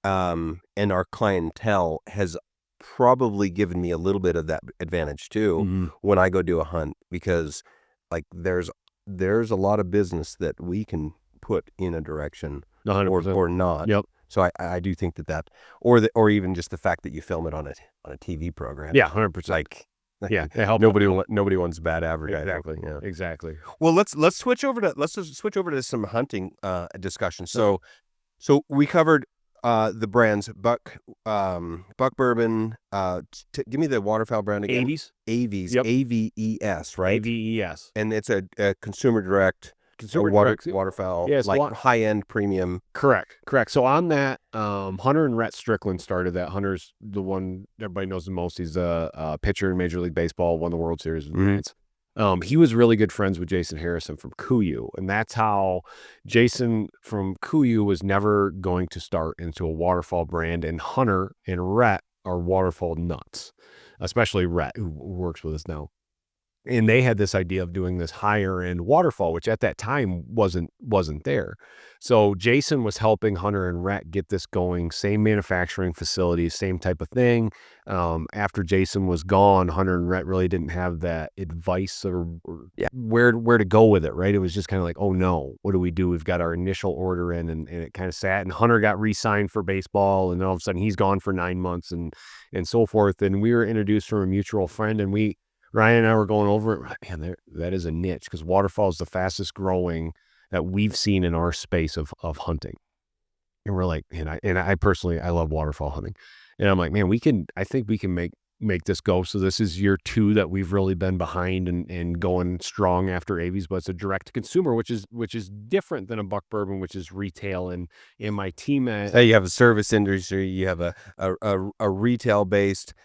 and our clientele has probably given me a little bit of that advantage too when I go do a hunt, because like there's a lot of business that we can put in a direction 100%. or not. Yep. So I do think that or even just the fact that you film it on a TV program. Yeah, 100%. Like nobody wants bad advertising. Exactly. Yeah. Exactly. Well, let's switch over to some hunting discussion. So we covered the brands Buck Bourbon. Give me the waterfowl brand again. Aves. Yep. AVES, right? AVES. And it's a consumer direct waterfowl, like high-end premium. Correct. So on that, Hunter and Rhett Strickland started that. Hunter's the one everybody knows the most. He's a pitcher in Major League Baseball, won the World Series with the Giants. He was really good friends with Jason Harrison from Kuyu, and that's how Jason from Kuyu was never going to start into a waterfall brand, and Hunter and Rhett are waterfall nuts, especially Rhett, who works with us now. And they had this idea of doing this higher end waterfall, which at that time wasn't there. So Jason was helping Hunter and Rhett get this going, same manufacturing facilities, same type of thing. After Jason was gone, Hunter and Rhett really didn't have that advice or where to go with it, right? It was just kind of like, oh no, what do we do? We've got our initial order in, and it kind of sat, and Hunter got re-signed for baseball, and then all of a sudden he's gone for 9 months and so forth. And we were introduced from a mutual friend, and Ryan and I were going over it. Man, that is a niche, because waterfowl is the fastest growing that we've seen in our space of hunting. And we're like, and I personally, I love waterfowl hunting. And I'm like, man, I think we can make this go. So this is year 2 that we've really been behind and going strong after Aves, but it's a direct to consumer, which is different than a Buck Bourbon, which is retail. And in my team you have a service industry, you have a retail based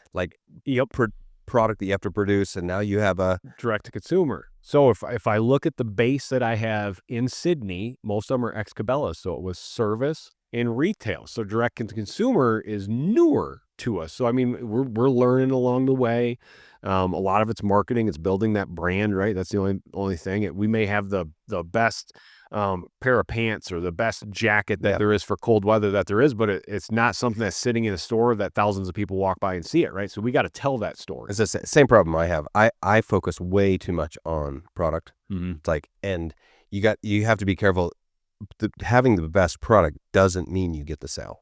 product that you have to produce, and now you have a direct to consumer. So if I look at the base that I have in Sydney, most of them are ex-Cabela's, so it was service and retail. So direct to consumer is newer to us. So I mean, we're learning along the way. A lot of it's marketing. It's building that brand, right? That's the only thing. We may have the best pair of pants or the best jacket that there is for cold weather that there is, but it's not something that's sitting in a store that thousands of people walk by and see it, right? So we got to tell that story. It's the same problem I have. I focus way too much on product. It's like, and you have to be careful. Having the best product doesn't mean you get the sale.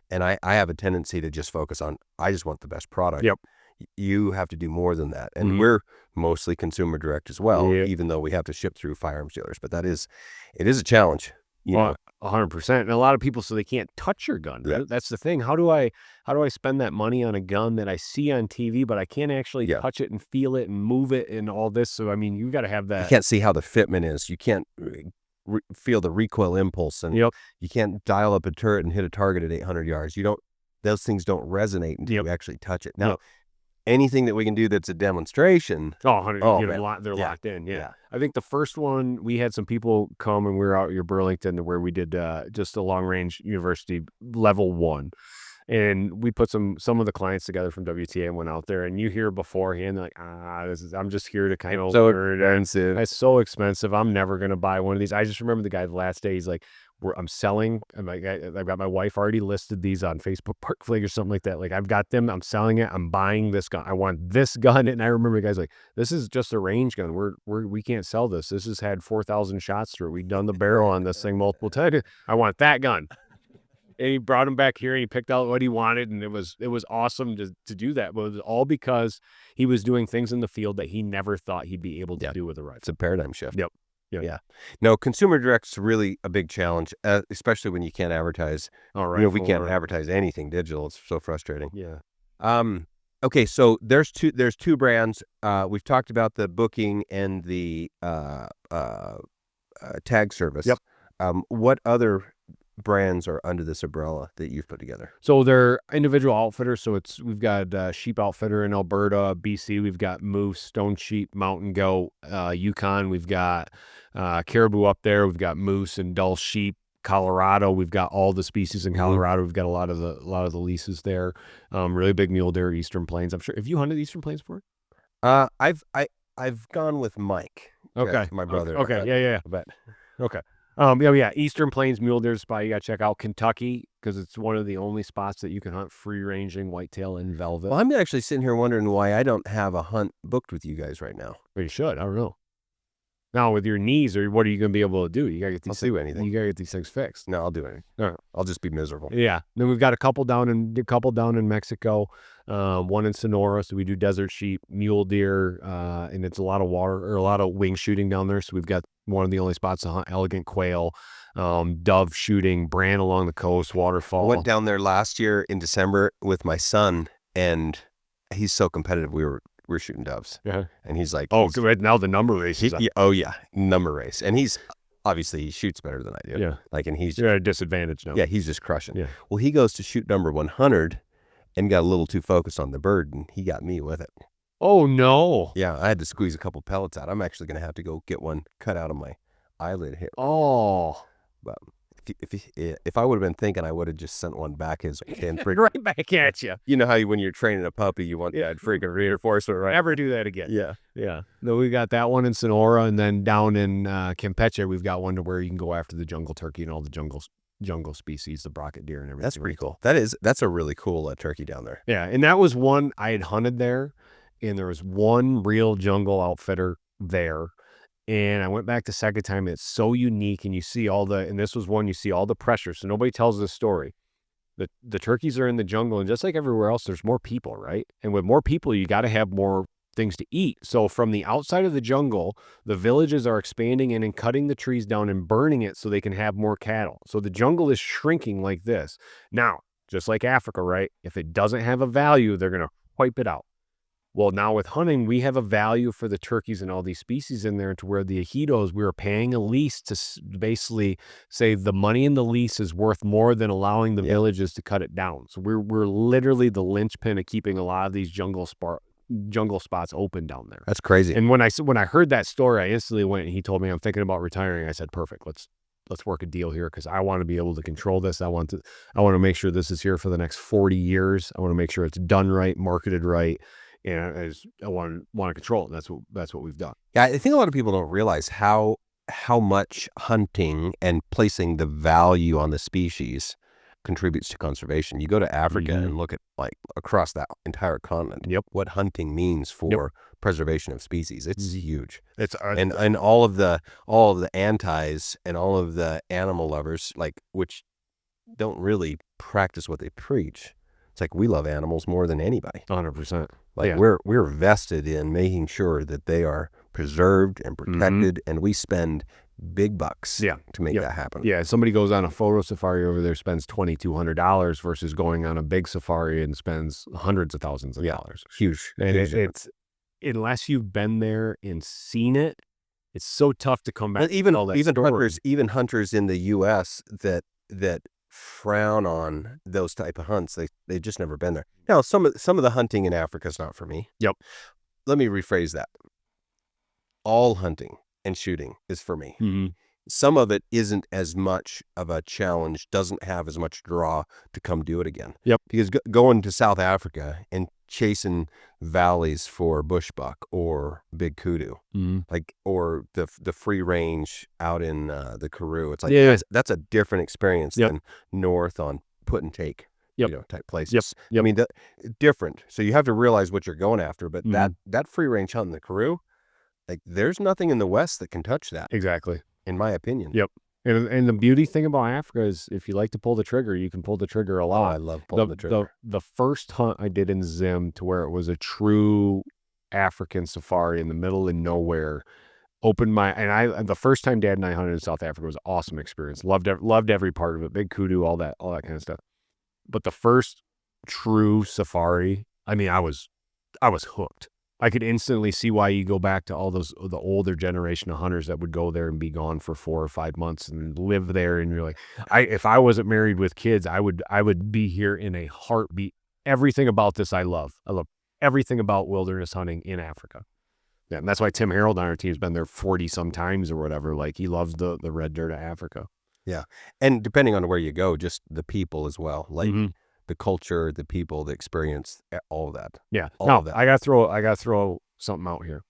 And I have a tendency to just focus on, I just want the best product. Yep. You have to do more than that. And we're mostly consumer direct as well, even though we have to ship through firearms dealers. But it is a challenge. 100%. And a lot of people, so they can't touch your gun. Right? That's the thing. How do I spend that money on a gun that I see on TV, but I can't actually touch it and feel it and move it and all this? So, I mean, you got to have that. You can't see how the fitment is. You can't feel the recoil impulse. And you can't dial up a turret and hit a target at 800 yards. Those things don't resonate until you actually touch it. Now, anything that we can do that's a demonstration. They're locked in. Yeah. I think the first one, we had some people come and we were out at Burlington where we did just a long range university level 1. And we put some of the clients together from WTA and went out there, and you hear beforehand, like, I'm just here to kind of learn. Expensive. It's so expensive. I'm never going to buy one of these. I just remember the guy the last day, he's like, I'm selling. I've got my wife already listed these on Facebook Parkflake or something like that. Like, I've got them. I'm selling it. I'm buying this gun. I want this gun. And I remember the guy's like, this is just a range gun. We can't sell this. This has had 4,000 shots through it. We've done the barrel on this thing multiple times. I want that gun. And he brought him back here and he picked out what he wanted. And it was awesome to do that. But it was all because he was doing things in the field that he never thought he'd be able to do with a rifle. It's a paradigm shift. Yep. Yeah. No, consumer direct's really a big challenge, especially when you can't advertise. All right. We can't advertise anything digital. It's so frustrating. Yeah. Okay, so there's two brands. We've talked about the booking and the tag service. Yep. What other brands are under this umbrella that you've put together? So they're individual outfitters. So we've got Sheep Outfitter in Alberta, BC. We've got Moose, Stone Sheep, Mountain Goat, Yukon. We've got Caribou up there. We've got Moose and Dull Sheep. Colorado, we've got all the species in Colorado. We've got a lot of the leases there. Really big mule deer, Eastern Plains. I'm sure. Have you hunted Eastern Plains before? I've gone with Mike. Okay, my brother. Okay, yeah. I bet. Okay. Eastern Plains mule deer spot. You got to check out Kentucky because it's one of the only spots that you can hunt free ranging whitetail and velvet. Well, I'm actually sitting here wondering why I don't have a hunt booked with you guys right now. Well, you should. I don't know. Now with your knees, or what are you going to be able to do? You got to get these. I'll do anything. You got to get these things fixed. No, I'll do anything. All right. I'll just be miserable. Yeah. Then we've got a couple down in Mexico, one in Sonora. So we do desert sheep, mule deer, and it's a lot of water or a lot of wing shooting down there. So we've got one of the only spots to hunt elegant quail, dove shooting, bran along the coast, waterfall. I went down there last year in December with my son, and he's so competitive. We're shooting doves. Yeah. And he's like, now the number race. Number race. And he shoots better than I do. Yeah. Like, and he's at a disadvantage now. Yeah, he's just crushing. Yeah. Well, he goes to shoot number 100 and got a little too focused on the bird, and he got me with it. Oh, no. Yeah, I had to squeeze a couple pellets out. I'm actually going to have to go get one cut out of my eyelid here. Oh. But if I would have been thinking, I would have just sent one back his and right back at you. You know how when you're training a puppy, you want that freaking reinforcement, right? Never do that again. Yeah. No, we got that one in Sonora, and then down in Campeche, we've got one to where you can go after the jungle turkey and all the jungle species, the brocket deer and everything. That's pretty cool. That's a really cool turkey down there. Yeah, and that was one I had hunted there, and there was one real jungle outfitter there. And I went back the second time. It's so unique, and you see and this was one, you see all the pressure. So nobody tells this story. The turkeys are in the jungle, and just like everywhere else, there's more people, right? And with more people, you got to have more things to eat. So from the outside of the jungle, the villages are expanding in and cutting the trees down and burning it so they can have more cattle. So the jungle is shrinking like this. Now, just like Africa, right? If it doesn't have a value, they're going to wipe it out. Well, now with hunting, we have a value for the turkeys and all these species in there, to where the ejidos, we were paying a lease to basically say the money in the lease is worth more than allowing the villages to cut it down. So we're literally the linchpin of keeping a lot of these jungle spots open down there. That's crazy. And when I heard that story, I instantly went, and he told me I'm thinking about retiring. I said, perfect. work a deal here because I want to be able to control this. I want to make sure this is here for the next 40 years. I want to make sure it's done right, marketed right, and I want to control it. And that's what we've done. Yeah, I think a lot of people don't realize how much hunting and placing the value on the species contributes to conservation. You go to Africa and look at like across that entire continent. Yep. What hunting means for preservation of species. It's huge. It's and all of the antis and all of the animal lovers, like, which don't really practice what they preach. It's like we love animals more than anybody. 100%. Like we're vested in making sure that they are preserved and protected, and we spend big bucks to make that happen. Yeah, somebody goes on a photo safari over there, spends $2,200 versus going on a big safari and spends hundreds of thousands of dollars. Huge. And it's unless you've been there and seen it, it's so tough to come back. And even hunters in the U.S. that frown on those type of hunts. They've just never been there. Now, some of the hunting in Africa is not for me. Yep. Let me rephrase that. All hunting and shooting is for me. Mm-hmm. Some of it isn't as much of a challenge, doesn't have as much draw to come do it again. Yep. Because going to South Africa and chasing valleys for bushbuck or big kudu, like, or the free range out in the Karoo, it's like that's a different experience than north on put and take. Type places. Yep. I mean, different. So you have to realize what you're going after. But that free range hunt in the Karoo, like, there's nothing in the West that can touch that. Exactly. In my opinion. Yep. And the beauty thing about Africa is if you like to pull the trigger, you can pull the trigger a lot. Oh, I love pulling the trigger. The first hunt I did in Zim, to where it was a true African safari in the middle of nowhere, the first time Dad and I hunted in South Africa was an awesome experience. Loved every part of it. Big kudu, all that kind of stuff. But the first true safari, I mean, I was hooked. I could instantly see why you go back to all the older generation of hunters that would go there and be gone for 4 or 5 months and live there. And you're like, if I wasn't married with kids, I would be here in a heartbeat. Everything about this I love. I love everything about wilderness hunting in Africa. Yeah, and that's why Tim Harold on our team's been there 40 some times or whatever. Like, he loves the red dirt of Africa. Yeah. And depending on where you go, just the people as well. Like, the culture, the people, the experience, all of that. Yeah. All now, of that. I gotta throw something out here.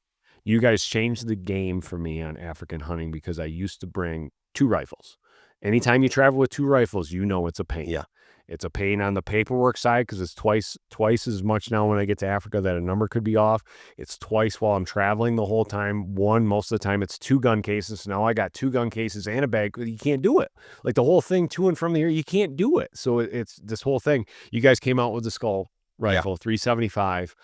You guys changed the game for me on African hunting because I used to bring 2 rifles. Anytime you travel with 2 rifles, it's a pain. Yeah. It's a pain on the paperwork side because it's twice as much now when I get to Africa that a number could be off. It's twice while I'm traveling the whole time. Most of the time it's 2 gun cases. So now I got 2 gun cases and a bag. You can't do it. Like, the whole thing to and from the air, you can't do it. So it's this whole thing. You guys came out with the Skull rifle, 375.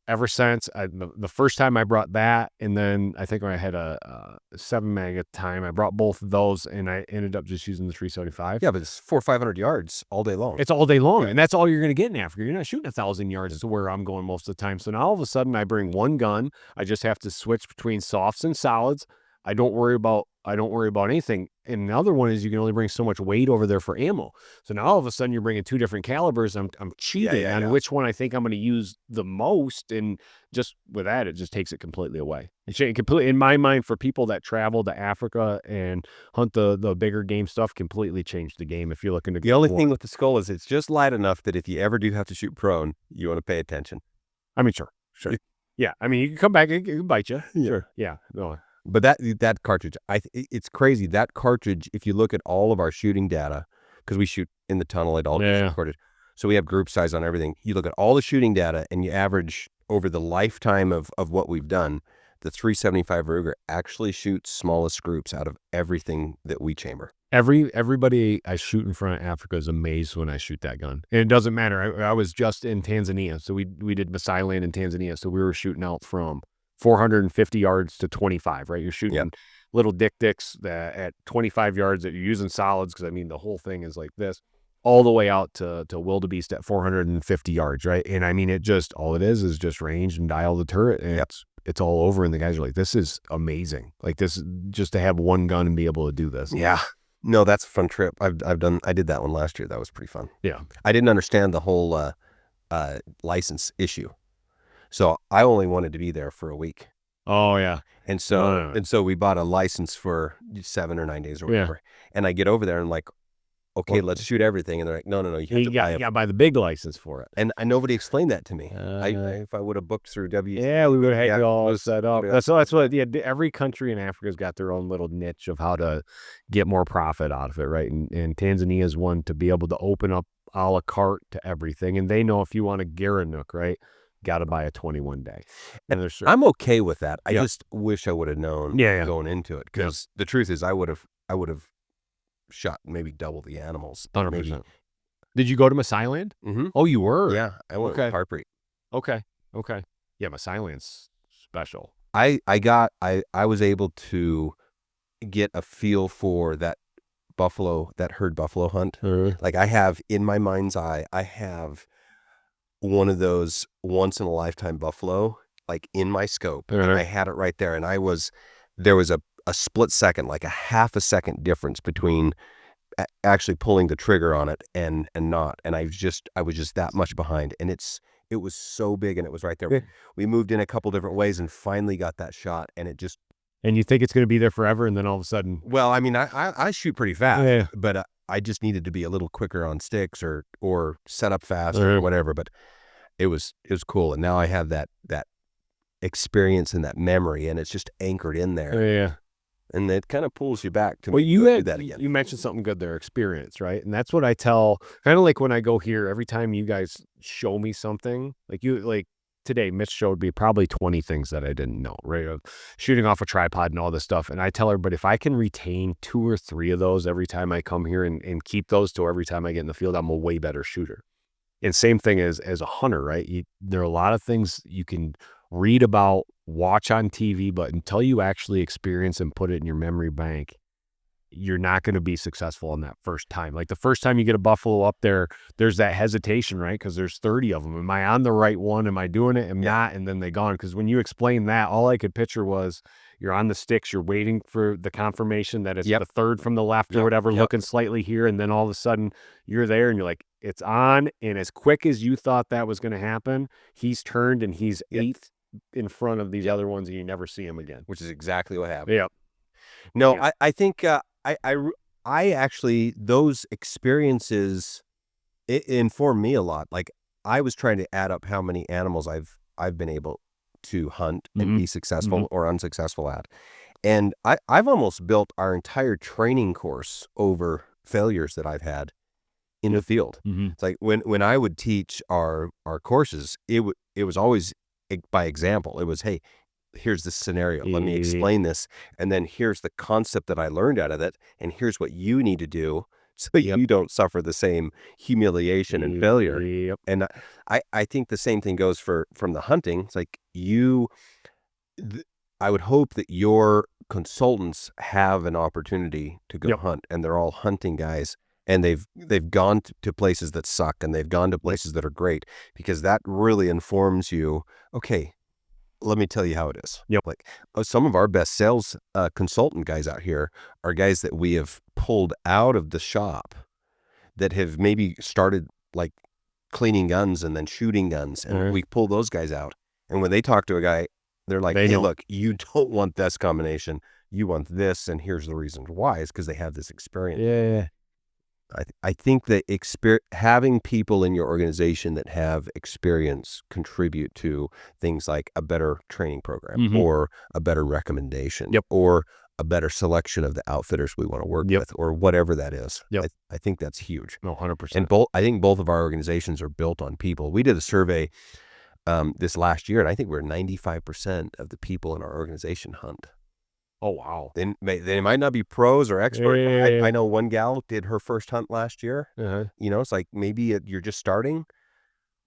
Ever since the first time I brought that, and then I think when I had a 7 mag at the time, I brought both of those, and I ended up just using the 375. Yeah, but it's 400 or 500 yards all day long. It's all day long, and that's all you're going to get in Africa. You're not shooting 1,000 yards to where I'm going most of the time. So now all of a sudden I bring 1 gun. I just have to switch between softs and solids. I don't worry about anything. And the other one is you can only bring so much weight over there for ammo. So now all of a sudden you're bringing 2 different calibers. I'm cheating on which one I think I'm going to use the most. And just with that, it just takes it completely away. It completely, in my mind, for people that travel to Africa and hunt the bigger game stuff, completely changed the game. If you're looking to the only thing with the Skull is it's just light enough that if you ever do have to shoot prone, you want to pay attention. I mean, sure. Yeah. I mean, you can come back, it can bite you. Yeah. Sure. Yeah. No. But that cartridge, it's crazy. That cartridge, if you look at all of our shooting data, because we shoot in the tunnel at all recorded, so we have group size on everything. You look at all the shooting data and you average over the lifetime of what we've done, the 375 Ruger actually shoots smallest groups out of everything that we chamber. Everybody I shoot in front of Africa is amazed when I shoot that gun. And it doesn't matter. I was just in Tanzania, so we did Masai Land in Tanzania, so we were shooting out from 450 yards to 25, right? You're shooting little dicks that at 25 yards that you're using solids, because I mean the whole thing is like this, all the way out to wildebeest at 450 yards, right? And I mean all it is just range and dial the turret, and it's all over. And the guys are like, "This is amazing! Like, this, just to have 1 gun and be able to do this." Yeah, no, that's a fun trip. I did that one last year. That was pretty fun. Yeah, I didn't understand the whole license issue. So I only wanted to be there for a week. Oh yeah. And so we bought a license for 7 or 9 days or whatever. And I get over there and like, okay, let's shoot everything. And they're like, no, you have to buy you got to buy the big license for it. And nobody explained that to me. If I would have booked through we would have had it all set up. Yeah. That's what. Yeah, every country in Africa's got their own little niche of how to get more profit out of it, right? And Tanzania is one to be able to open up a la carte to everything, and they know if you want a Garanuk, right, got to buy a 21-day. And I'm okay with that. I just wish I would have known going into it, because the truth is I would have shot maybe double the animals. 100%. Did you go to Maasai Land? Mm-hmm. Oh, you were? Yeah, I went with Harpreet. Okay. Yeah, Maasai Land's special. I was able to get a feel for that herd buffalo hunt. Like I have in my mind's eye, I have one of those once in a lifetime buffalo, like in my scope. And I had it right there. And there was a split second, like a half a second difference between actually pulling the trigger on it and not. And I was just that much behind. And it was so big and it was right there. We moved in a couple different ways and finally got that shot. And it just. And you think it's going to be there forever, and then all of a sudden. Well, I mean, I shoot pretty fast, but I just needed to be a little quicker on sticks or set up fast or whatever. But it was cool. And now I have that experience and that memory, and it's just anchored in there. And it kind of pulls you back to do that again. You mentioned something good there, experience, right? And that's what I tell, kind of like when I go here, every time you guys show me something, like today, Mitch showed me probably 20 things that I didn't know, right? Of shooting off a tripod and all this stuff. And I tell everybody, if I can retain 2 or 3 of those every time I come here and keep those to every time I get in the field, I'm a way better shooter. And same thing as a hunter, right? There are a lot of things you can read about, watch on TV, but until you actually experience and put it in your memory bank, you're not going to be successful on that first time. Like the first time you get a buffalo up there, there's that hesitation, right? Because there's 30 of them. Am I on the right one? Am I doing it? Am not? And then they gone. Because when you explain that, all I could picture was you're on the sticks, you're waiting for the confirmation that it's the third from the left or whatever, looking slightly here, and then all of a sudden you're there and you're like, it's on, and as quick as you thought that was going to happen, he's turned and he's 8th in front of these other ones, and you never see him again. Which is exactly what happened. No, I think I actually, those experiences, it informed me a lot. Like I was trying to add up how many animals I've been able to hunt and be successful or unsuccessful at. And I've almost built our entire training course over failures that I've had in the field. It's like when I would teach our courses, it was always by example. It was, hey, here's this scenario. Let me explain this. And then here's the concept that I learned out of it. And here's what you need to do so you don't suffer the same humiliation and failure. And I think the same thing goes from the hunting. It's like I would hope that your consultants have an opportunity to go hunt, and they're all hunting guys. And they've gone to places that suck, and they've gone to places that are great, because that really informs you. Okay, let me tell you how it is. Like some of our best sales consultant guys out here are guys that we have pulled out of the shop that have maybe started like cleaning guns and then shooting guns, and we pull those guys out. And when they talk to a guy, they're like, hey, look, you don't want this combination. You want this, and here's the reason why. Is because they have this experience. I think that having people in your organization that have experience contribute to things like a better training program or a better recommendation or a better selection of the outfitters we want to work with, or whatever that is. I think that's huge. No, 100%. And I think both of our organizations are built on people. We did a survey this last year, and I think we're 95% of the people in our organization hunt. Oh, wow. They might not be pros or experts. I know one gal did her first hunt last year. It's like maybe you're just starting,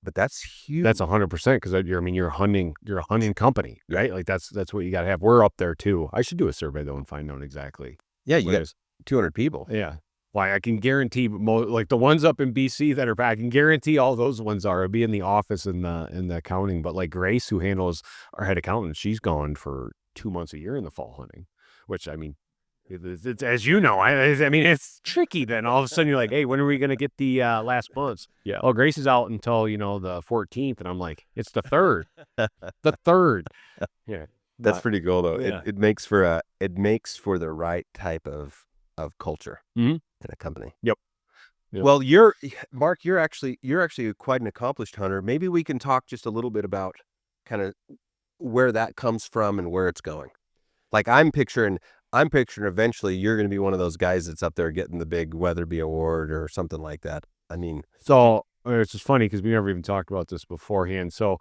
but that's huge. That's 100%, because you're a hunting company, right? Like that's what you got to have. We're up there too. I should do a survey though and find out exactly. Yeah, you got 200 people. Yeah. Why, I can guarantee like the ones up in BC that are back, I can guarantee all those ones are be in the office in the accounting. But like Grace, who handles our head accountant, she's gone for 2 months a year in the fall hunting, which I mean, it's, as you know, I mean, it's tricky. Then all of a sudden you're like, hey, when are we going to get the last months? Oh, Grace is out until, the 14th. And I'm like, it's the 3rd, the 3rd. That's pretty cool though. Yeah. It makes for the right type of culture Mhm. in a company. Yep. Yep. Well, Mark, you're actually quite an accomplished hunter. Maybe we can talk just a little bit about kind of where that comes from and where it's going. Like I'm picturing eventually you're going to be one of those guys that's up there getting the big Weatherby Award or something like that. I mean, So it's just funny because we never even talked about this beforehand. So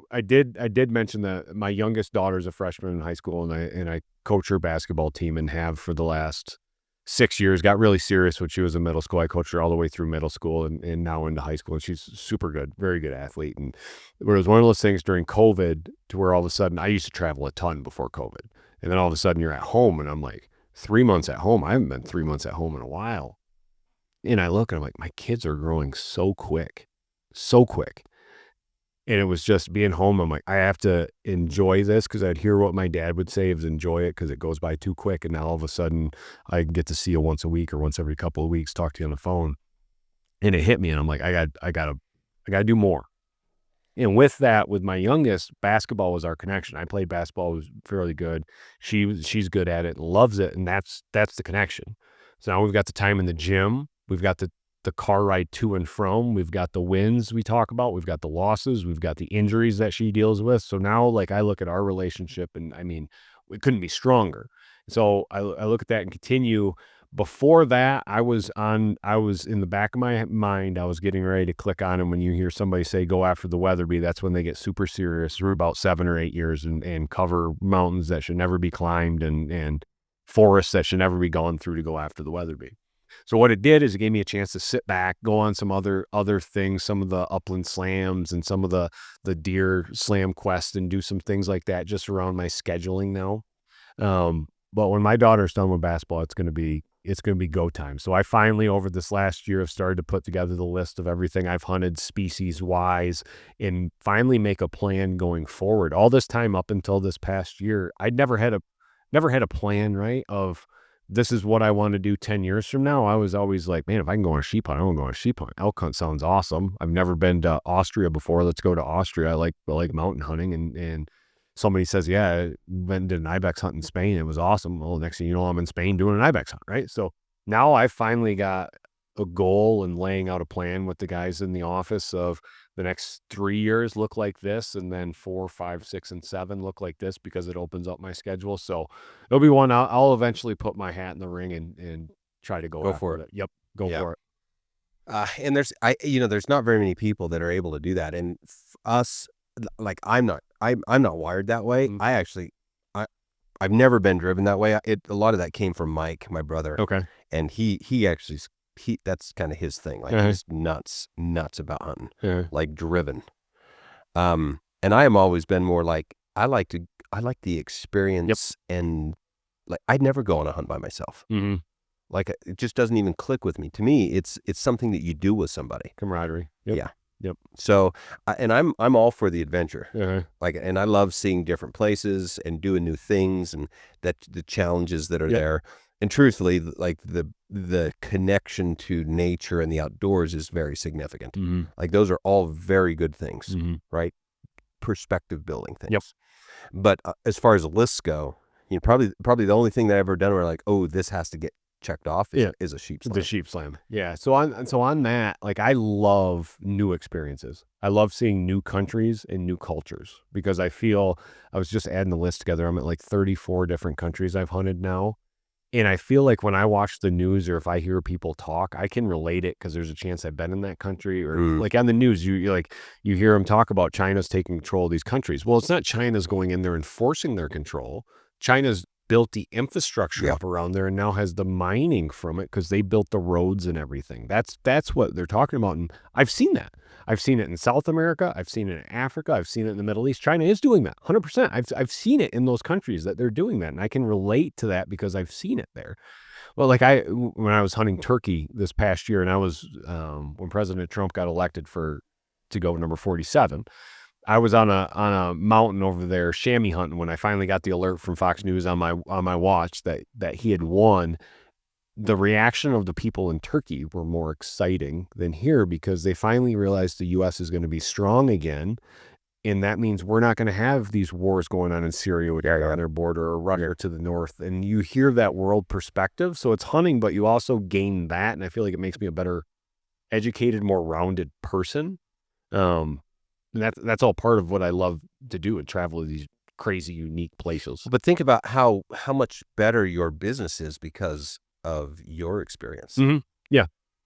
I did mention that my youngest daughter's a freshman in high school, and I coach her basketball team and have for the last 6 years. Got really serious when she was in middle school. I coached her all the way through middle school and now into high school. And she's super good, very good athlete. And it was one of those things during COVID to where all of a sudden I used to travel a ton before COVID. And then all of a sudden you're at home and I'm like, 3 months at home. I haven't been 3 months at home in a while. And I look and I'm like, my kids are growing so quick, so quick. And it was just being home. I'm like, I have to enjoy this because I'd hear what my dad would say is enjoy it because it goes by too quick. And now all of a sudden I get to see you once a week or once every couple of weeks, talk to you on the phone. And it hit me and I'm like, I gotta do more. And with that, with my youngest, basketball was our connection. I played basketball, was fairly good. She's good at it, loves it, and that's the connection. So now we've got the time in the gym, we've got the car ride to and from, we've got the wins we talk about, we've got the losses, we've got the injuries that she deals with. So now, like, I look at our relationship, and I mean, it couldn't be stronger. So I look at that and continue. Before that, I was in the back of my mind, I was getting ready to click on, and when you hear somebody say, go after the Weatherby, that's when they get super serious through about 7 or 8 years and cover mountains that should never be climbed and forests that should never be gone through to go after the Weatherby. So what it did is it gave me a chance to sit back, go on some other things, some of the upland slams and some of the deer slam quest and do some things like that just around my scheduling now. But when my daughter's done with basketball, it's going to be go time. So I finally, over this last year, have started to put together the list of everything I've hunted species wise and finally make a plan going forward. All this time up until this past year, I'd never had a plan, right? Of this is what I want to do 10 years from now. I was always like, man, if I can go on a sheep hunt, I want to go on a sheep hunt. Elk hunt sounds awesome. I've never been to Austria before. Let's go to Austria. I like mountain hunting and somebody says, yeah, I went and did an ibex hunt in Spain. It was awesome. Well, next thing you know, I'm in Spain doing an ibex hunt, right? So now I finally got a goal and laying out a plan with the guys in the office of the next 3 years look like this, and then 4, 5, 6, and 7 look like this because it opens up my schedule. So it'll be one I'll eventually put my hat in the ring and try to go for it. Yep, go for it. And there's not very many people that are able to do that. And us, like I'm not wired that way. Mm-hmm. I've never been driven that way. A lot of that came from Mike, my brother. Okay. And he that's kind of his thing. Like he's nuts about hunting, like driven. And I am always been more like, I like the experience. Yep. And like, I'd never go on a hunt by myself. Mm-hmm. Like it just doesn't even click with me. To me, it's something that you do with somebody. Camaraderie. Yep. Yeah. Yep. So, and I'm all for the adventure. Uh-huh. Like, and I love seeing different places and doing new things and that the challenges that are there. And truthfully, like the connection to nature and the outdoors is very significant. Mm-hmm. Like those are all very good things, mm-hmm. right? Perspective building things. Yep. But as far as lists go, probably the only thing that I've ever done where like, oh, this has to get checked off is a sheep slam. The sheep slam. Yeah. So on that, like I love new experiences. I love seeing new countries and new cultures because I feel I was just adding the list together. I'm at like 34 different countries I've hunted now. And I feel like when I watch the news or if I hear people talk, I can relate it because there's a chance I've been in that country or like on the news, you hear them talk about China's taking control of these countries. Well, it's not China's going in there and forcing their control. China's built the infrastructure up around there and now has the mining from it because they built the roads and everything. That's what they're talking about. And I've seen that. I've seen it in South America. I've seen it in Africa. I've seen it in the Middle East. China is doing that 100%. I've seen it in those countries that they're doing that. And I can relate to that because I've seen it there. Well, like when I was hunting turkey this past year and I was, when President Trump got elected to go number 47, I was on a mountain over there chamois hunting when I finally got the alert from Fox News on my watch that he had won. The reaction of the people in Turkey were more exciting than here because they finally realized the U.S. is going to be strong again. And that means we're not going to have these wars going on in Syria with on their border or Russia to the north. And you hear that world perspective. So it's hunting, but you also gain that. And I feel like it makes me a better educated, more rounded person. And that's all part of what I love to do and travel to these crazy, unique places. But think about how much better your business is because of your experience. Mm-hmm.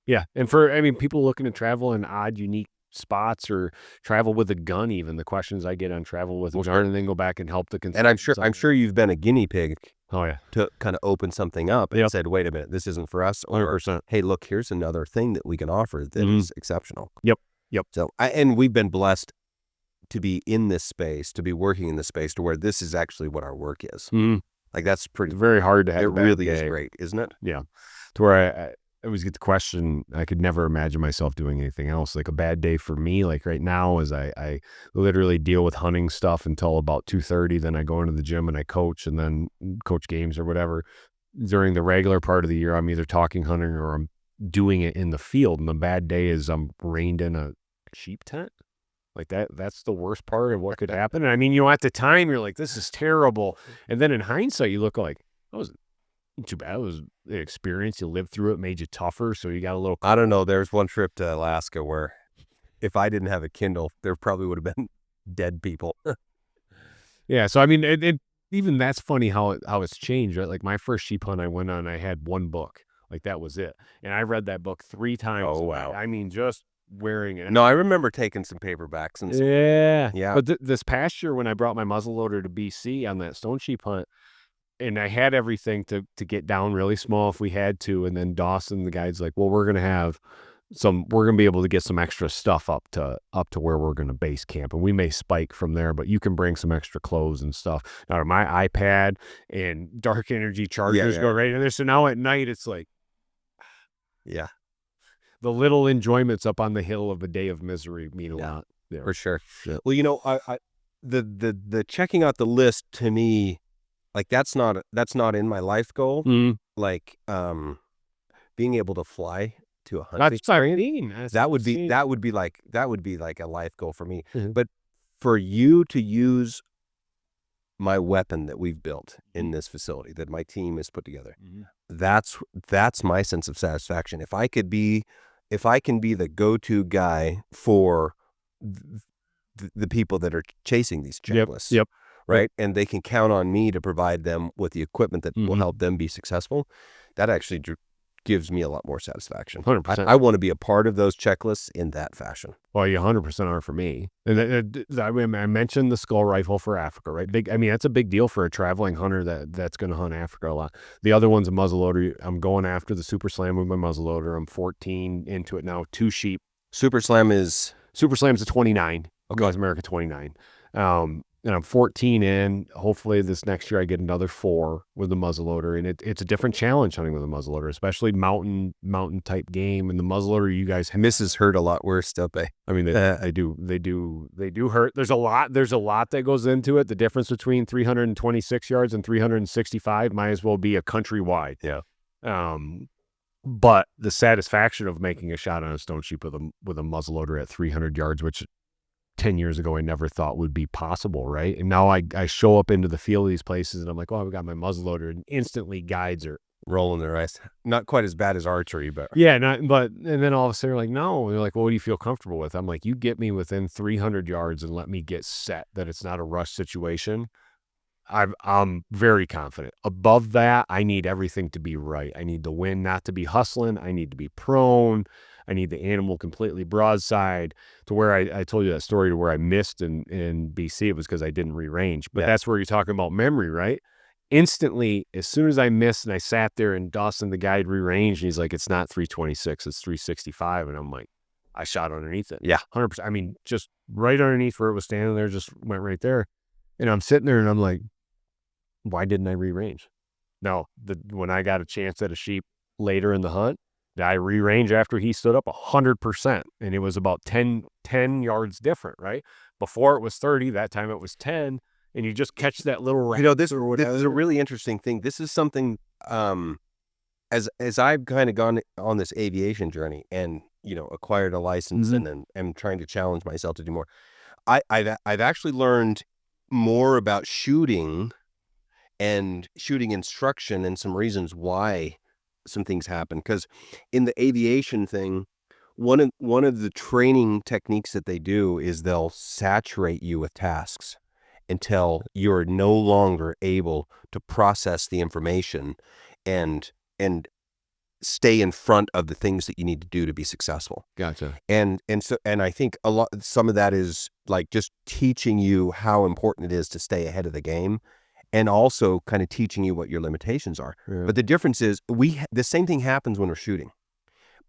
Yeah. And people looking to travel in odd, unique spots or travel with a gun, even the questions I get on travel with a gun, and then go back and help the consultant. And I'm sure you've been a guinea pig. Oh yeah. To kind of open something up and said, wait a minute, this isn't for us. Or 100%. Hey, look, here's another thing that we can offer that is exceptional. Yep. So and we've been blessed to be in this space, to be working in this space to where this is actually what our work is. Like that's pretty very hard to have. It really is great, isn't it? Yeah. To where I always get the question, I could never imagine myself doing anything else. Like a bad day for me, like right now is I literally deal with hunting stuff until about 2:30. Then I go into the gym and I coach and then coach games or whatever. During the regular part of the year, I'm either talking hunting or I'm doing it in the field. And the bad day is I'm reined in a sheep tent. Like that's the worst part of what could happen. And I mean, at the time you're like, this is terrible. And then in hindsight, you look like, that wasn't too bad. It was an experience. You lived through it, made you tougher. So you got a little. I don't know. There's one trip to Alaska where if I didn't have a Kindle, there probably would have been dead people. Yeah. So, I mean, even that's funny how it's changed, right? Like my first sheep hunt I went on, I had one book. Like that was it. And I read that book 3 times. Oh, wow. I mean, just wearing it. No, I remember taking some paperbacks and some, yeah. But this past year when I brought my muzzleloader to BC on that stone sheep hunt, and I had everything to get down really small if we had to, and then Dawson, the guide's like, well, we're gonna be able to get some extra stuff up to where we're gonna base camp, and we may spike from there, but you can bring some extra clothes and stuff. Now my iPad and dark energy chargers go right in there. So now at night it's like, the little enjoyments up on the hill of a day of misery mean a lot there. For sure. Yeah. Well, I the checking out the list to me, like that's not in my life goal. Like being able to fly to a hunting. That would be like a life goal for me. But for you to use my weapon that we've built in this facility that my team has put together, that's my sense of satisfaction. If I can be the go-to guy for the people that are chasing these checklists, right? And they can count on me to provide them with the equipment that will help them be successful. That actually gives me a lot more satisfaction. 100%. I want to be a part of those checklists in that fashion. Well, you 100% are for me. And I mentioned the skull rifle for Africa, right? That's a big deal for a traveling hunter that's going to hunt Africa a lot. The other one's a muzzleloader. I'm going after the Super Slam with my muzzleloader. I'm 14 into it now, 2 sheep. Super Slam's a 29. North America 29. And I'm 14 in. Hopefully this next year I get another 4 with the muzzleloader. And it's a different challenge hunting with a muzzleloader, especially mountain type game. And the muzzleloader you guys misses hurt a lot worse, don't they? I mean, they do hurt. There's a lot that goes into it. The difference between 326 yards and 365 might as well be a countrywide. Yeah. But the satisfaction of making a shot on a stone sheep with a muzzleloader at 300 yards, which 10 years ago I never thought would be possible, right? And now I show up into the field of these places and I'm like, oh, I've got my muzzleloader, and instantly guides are rolling their eyes. Not quite as bad as archery, but and then all of a sudden they're like, no. And they're like, well, what do you feel comfortable with? I'm like, you get me within 300 yards and let me get set that it's not a rush situation. I'm very confident. Above that, I need everything to be right. I need the wind not to be hustling. I need to be prone. I need the animal completely broadside. To where I told you that story to where I missed in BC. It was because I didn't re-range. But that's where you're talking about memory, right? Instantly, as soon as I missed and I sat there and Dawson, the guide, re-ranged, and he's like, it's not 326, it's 365. And I'm like, I shot underneath it. Yeah. 100%. I mean, just right underneath where it was standing there, just went right there. And I'm sitting there and I'm like, why didn't I re-range? Now, when I got a chance at a sheep later in the hunt, did I re-range after he stood up? 100%. And it was about 10 yards different, right? Before it was 30, that time it was 10. And you just catch that little this is a really interesting thing. This is something, as I've kind of gone on this aviation journey and, acquired a license and then am trying to challenge myself to do more. I've actually learned more about shooting and shooting instruction and some reasons why some things happen. Because in the aviation thing, one of the training techniques that they do is they'll saturate you with tasks until you're no longer able to process the information and stay in front of the things that you need to do to be successful. Gotcha. And I think some of that is like just teaching you how important it is to stay ahead of the game, and also kind of teaching you what your limitations are. Yeah. But the difference is the same thing happens when we're shooting,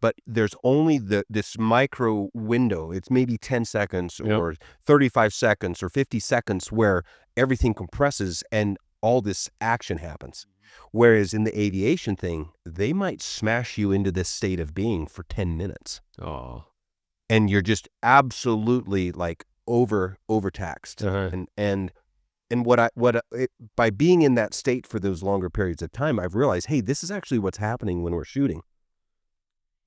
but there's only this micro window. It's maybe 10 seconds or 35 seconds or 50 seconds where everything compresses and all this action happens. Whereas in the aviation thing, they might smash you into this state of being for 10 minutes. Oh. And you're just absolutely like overtaxed. And by being in that state for those longer periods of time, I've realized, hey, this is actually what's happening when we're shooting.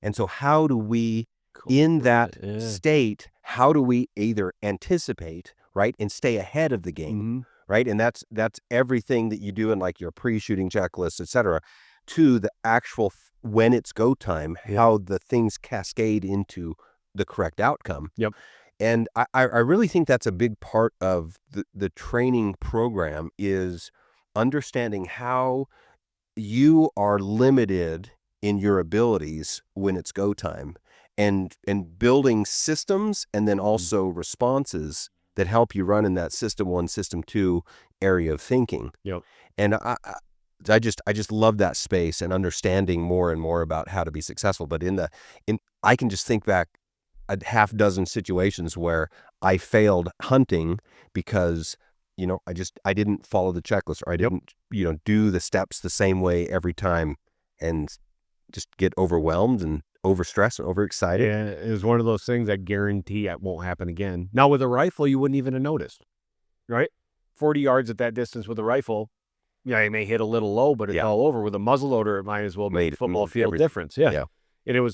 And so how do we, in that state, how do we either anticipate, right, and stay ahead of the game, right? And that's everything that you do in like your pre-shooting checklist, et cetera, to the actual when it's go time, how the things cascade into the correct outcome. Yep. And I really think that's a big part of the training program, is understanding how you are limited in your abilities when it's go time, and building systems and then also responses that help you run in that system 1, system 2 area of thinking. Yep. And I just love that space and understanding more and more about how to be successful. But I can just think back a half dozen situations where I failed hunting because, I didn't follow the checklist, or I didn't, do the steps the same way every time, and just get overwhelmed and overstressed and overexcited. Yeah, it was one of those things I guarantee it won't happen again. Now, with a rifle, you wouldn't even have noticed, right? 40 yards at that distance with a rifle, you may hit a little low, but it's all over. With a muzzleloader, it might as well make a football field difference. Yeah. And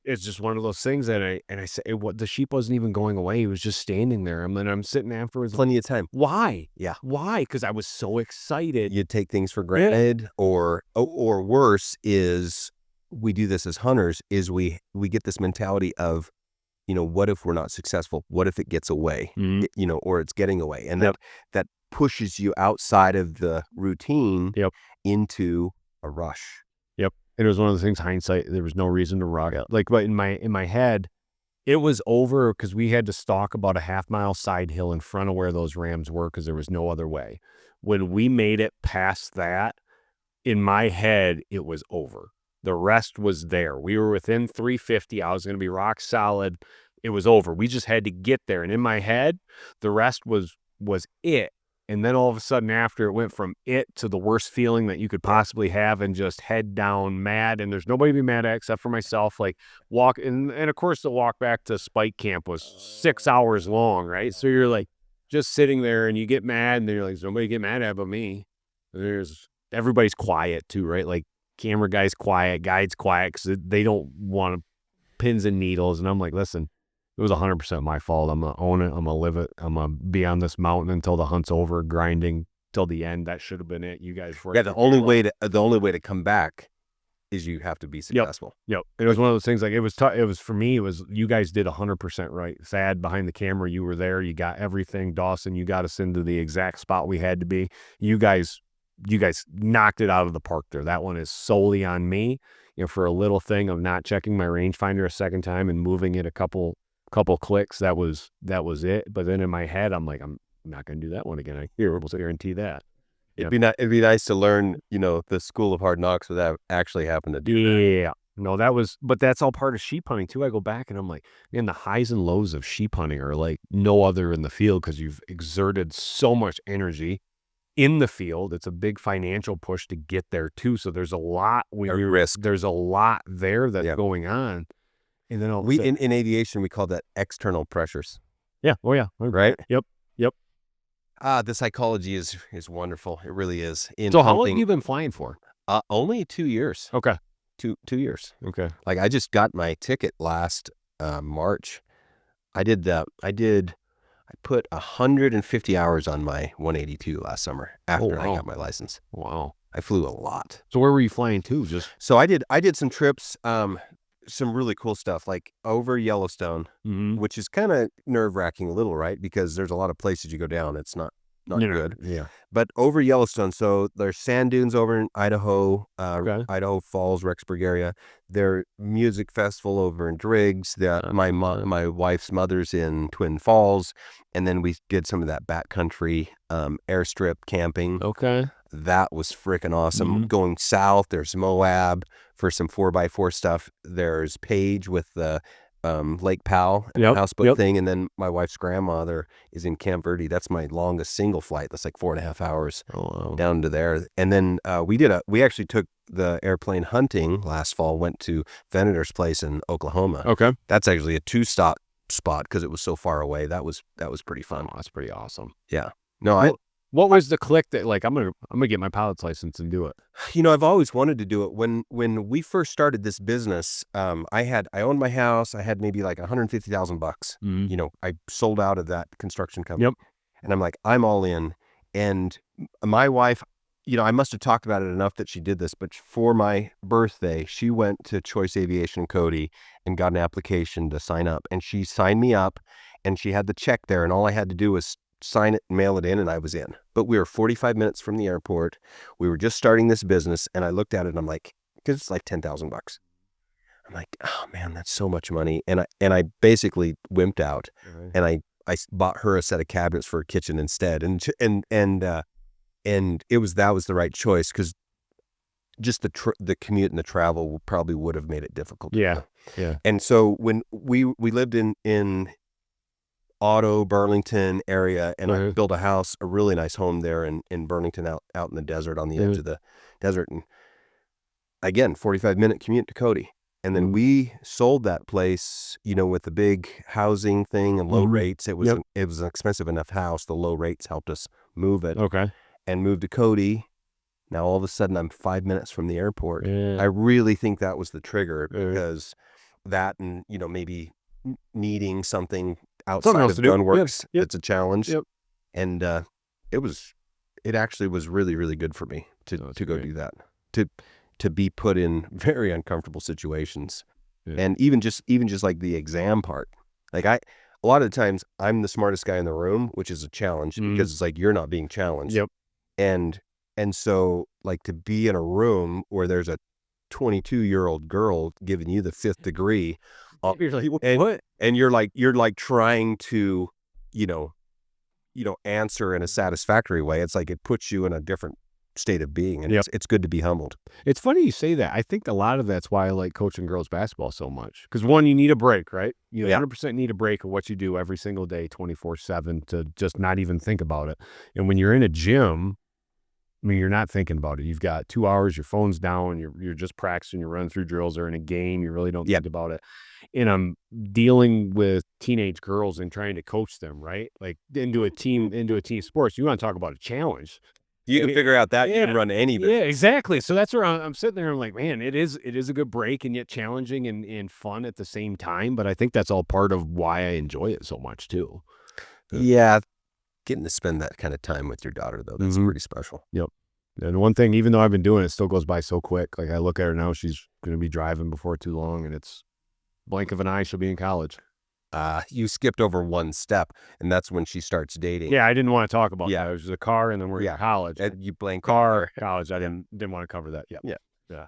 it's just one of those things that I said, the sheep wasn't even going away. He was just standing there. I'm sitting afterwards. Plenty of time. Why? Yeah. Why? Because I was so excited. You take things for granted, or worse is, we do this as hunters, is we get this mentality of, what if we're not successful? What if it gets away? Or it's getting away. And that pushes you outside of the routine into a rush. Yep. It was one of the things, hindsight, there was no reason to rush. Like, but in my head, it was over because we had to stalk about a half-mile side hill in front of where those rams were because there was no other way. When we made it past that, in my head, it was over. The rest was there. We were within 350. I was going to be rock solid. It was over. We just had to get there. And in my head, the rest was it. And then all of a sudden after, it went from it to the worst feeling that you could possibly have, and just head down mad. And there's nobody to be mad at except for myself. Like and of course the walk back to Spike Camp was 6 hours long, right? So you're like just sitting there and you get mad, and then you're like, nobody get mad at but me. Everybody's quiet too, right? Like camera guy's quiet, guide's quiet because they don't want pins and needles. And I'm like, listen, it was 100% my fault. I'm going to own it. I'm going to live it. I'm going to be on this mountain until the hunt's over, grinding till the end. That should have been it. You guys were. Yeah, the only way to come back is you have to be successful. Yep. It was one of those things, like it was for me, it was, you guys did 100% right. Thad behind the camera, you were there. You got everything. Dawson, you got us into the exact spot we had to be. You guys knocked it out of the park there. That one is solely on me. For a little thing of not checking my rangefinder a second time and moving it a couple clicks, that was it. But then in my head, I'm like, I'm not going to do that one again. I will guarantee that. It'd be nice to learn, the school of hard knocks without actually having to do that. Yeah. No, but that's all part of sheep hunting too. I go back and I'm like, man, the highs and lows of sheep hunting are like no other in the field, because you've exerted so much energy in the field. It's a big financial push to get there too. So there's a lot risk. There's a lot there that's going on. And then in aviation, we call that external pressures. Yeah. Oh yeah. Right. Yep. The psychology is wonderful. It really is. So how long have you been flying for? Only 2 years. Okay. 2 years. Okay. Like I just got my ticket last March. I did I put 150 hours on my 182 last summer after I wow. got my license. Wow. I flew a lot. So where were you flying to? So I did some trips, some really cool stuff, like over Yellowstone, which is kind of nerve-wracking a little, right? Because there's a lot of places you go down. It's not good. Yeah. But over Yellowstone, so there's sand dunes over in Idaho, Okay. Idaho Falls, Rexburg area. Their music festival over in Driggs. My wife's mother's in Twin Falls, and then we did some of that backcountry airstrip camping. Okay. That was freaking awesome. Going south, there's Moab for some 4x4 stuff. There's Page with the Lake Powell and houseboat thing, and then my wife's grandmother is in Camp Verde. That's my longest single flight. That's like 4.5 hours down to there. And then we actually took the airplane hunting last fall. Went to Venator's place in Oklahoma. Okay. That's actually a 2-stop spot because it was so far away. That was pretty fun. Oh, that's pretty awesome. Yeah. No, what was the click that like I'm gonna get my pilot's license and do it? I've always wanted to do it. When we first started this business, I owned my house. I had maybe like $150,000. I sold out of that construction company. And I'm like, I'm all in. And my wife, I must have talked about it enough that she did this, but for my birthday, she went to Choice Aviation in Cody and got an application to sign up. And she signed me up, and she had the check there, and all I had to do was sign it and mail it in, and I was in. But we were 45 minutes from the airport. We were just starting this business, and I looked at it and I'm like, because it's like $10,000. I'm like, oh man, that's so much money. And I basically wimped out, and I bought her a set of cabinets for a kitchen instead. And that was the right choice, because just the commute and the travel probably would have made it difficult. Yeah. And so when we lived in Otto, Burlington area, and I built a really nice home there in Burlington, out in the desert, on the edge of the desert. And again, 45-minute commute to Cody. And then we sold that place, with the big housing thing and low rates. It was an expensive enough house. The low rates helped us move it. Okay. And moved to Cody. Now all of a sudden I'm 5 minutes from the airport. Yeah. I really think that was the trigger, because that, and maybe needing something outside of Gunworks, it's a challenge. And it actually was really, really good for me to go do that, to be put in very uncomfortable situations. And even just like the exam part, like a lot of the times I'm the smartest guy in the room, which is a challenge, because it's like you're not being challenged. And so, like, to be in a room where there's a 22-year-old girl giving you the 5th degree, you're like, what? And you're like trying to, answer in a satisfactory way. It's like it puts you in a different state of being, and it's good to be humbled. It's funny you say that. I think a lot of that's why I like coaching girls basketball so much. Because one, you need a break, right? You 100% need a break of what you do every single day, 24/7, to just not even think about it. And when you're in a gym, I mean, you're not thinking about it. You've got 2 hours, your phone's down, you're just practicing, you're running through drills, or in a game, you really don't think about it. And I'm dealing with teenage girls and trying to coach them, right? Like into a team sports. You want to talk about a challenge. You can figure out that you can run any business. Yeah, exactly. So that's where I'm sitting there. I'm like, man, it is a good break, and yet challenging and fun at the same time. But I think that's all part of why I enjoy it so much too. Yeah. Getting to spend that kind of time with your daughter, though, that's pretty special. Yep. And one thing, even though I've been doing it, it still goes by so quick. Like, I look at her now, she's going to be driving before too long, and it's blink of an eye, she'll be in college. You skipped over one step, and that's when she starts dating. Yeah, I didn't want to talk about that. It was a car, and then we're in college. And you blink car, college. I didn't want to cover that. Yeah.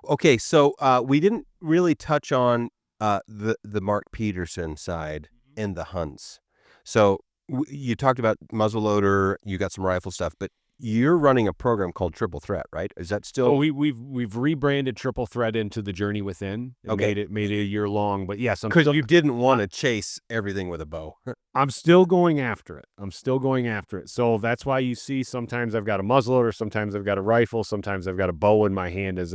Okay, so we didn't really touch on the Mark Peterson side and the hunts. So you talked about muzzleloader, you got some rifle stuff, but you're running a program called Triple Threat, right? Is that still? Oh, we've rebranded Triple Threat into the Journey Within. Made it a year long, but yes, because you didn't want to chase everything with a bow. I'm still going after it. So that's why you see sometimes I've got a muzzleloader, sometimes I've got a rifle, sometimes I've got a bow in my hand. As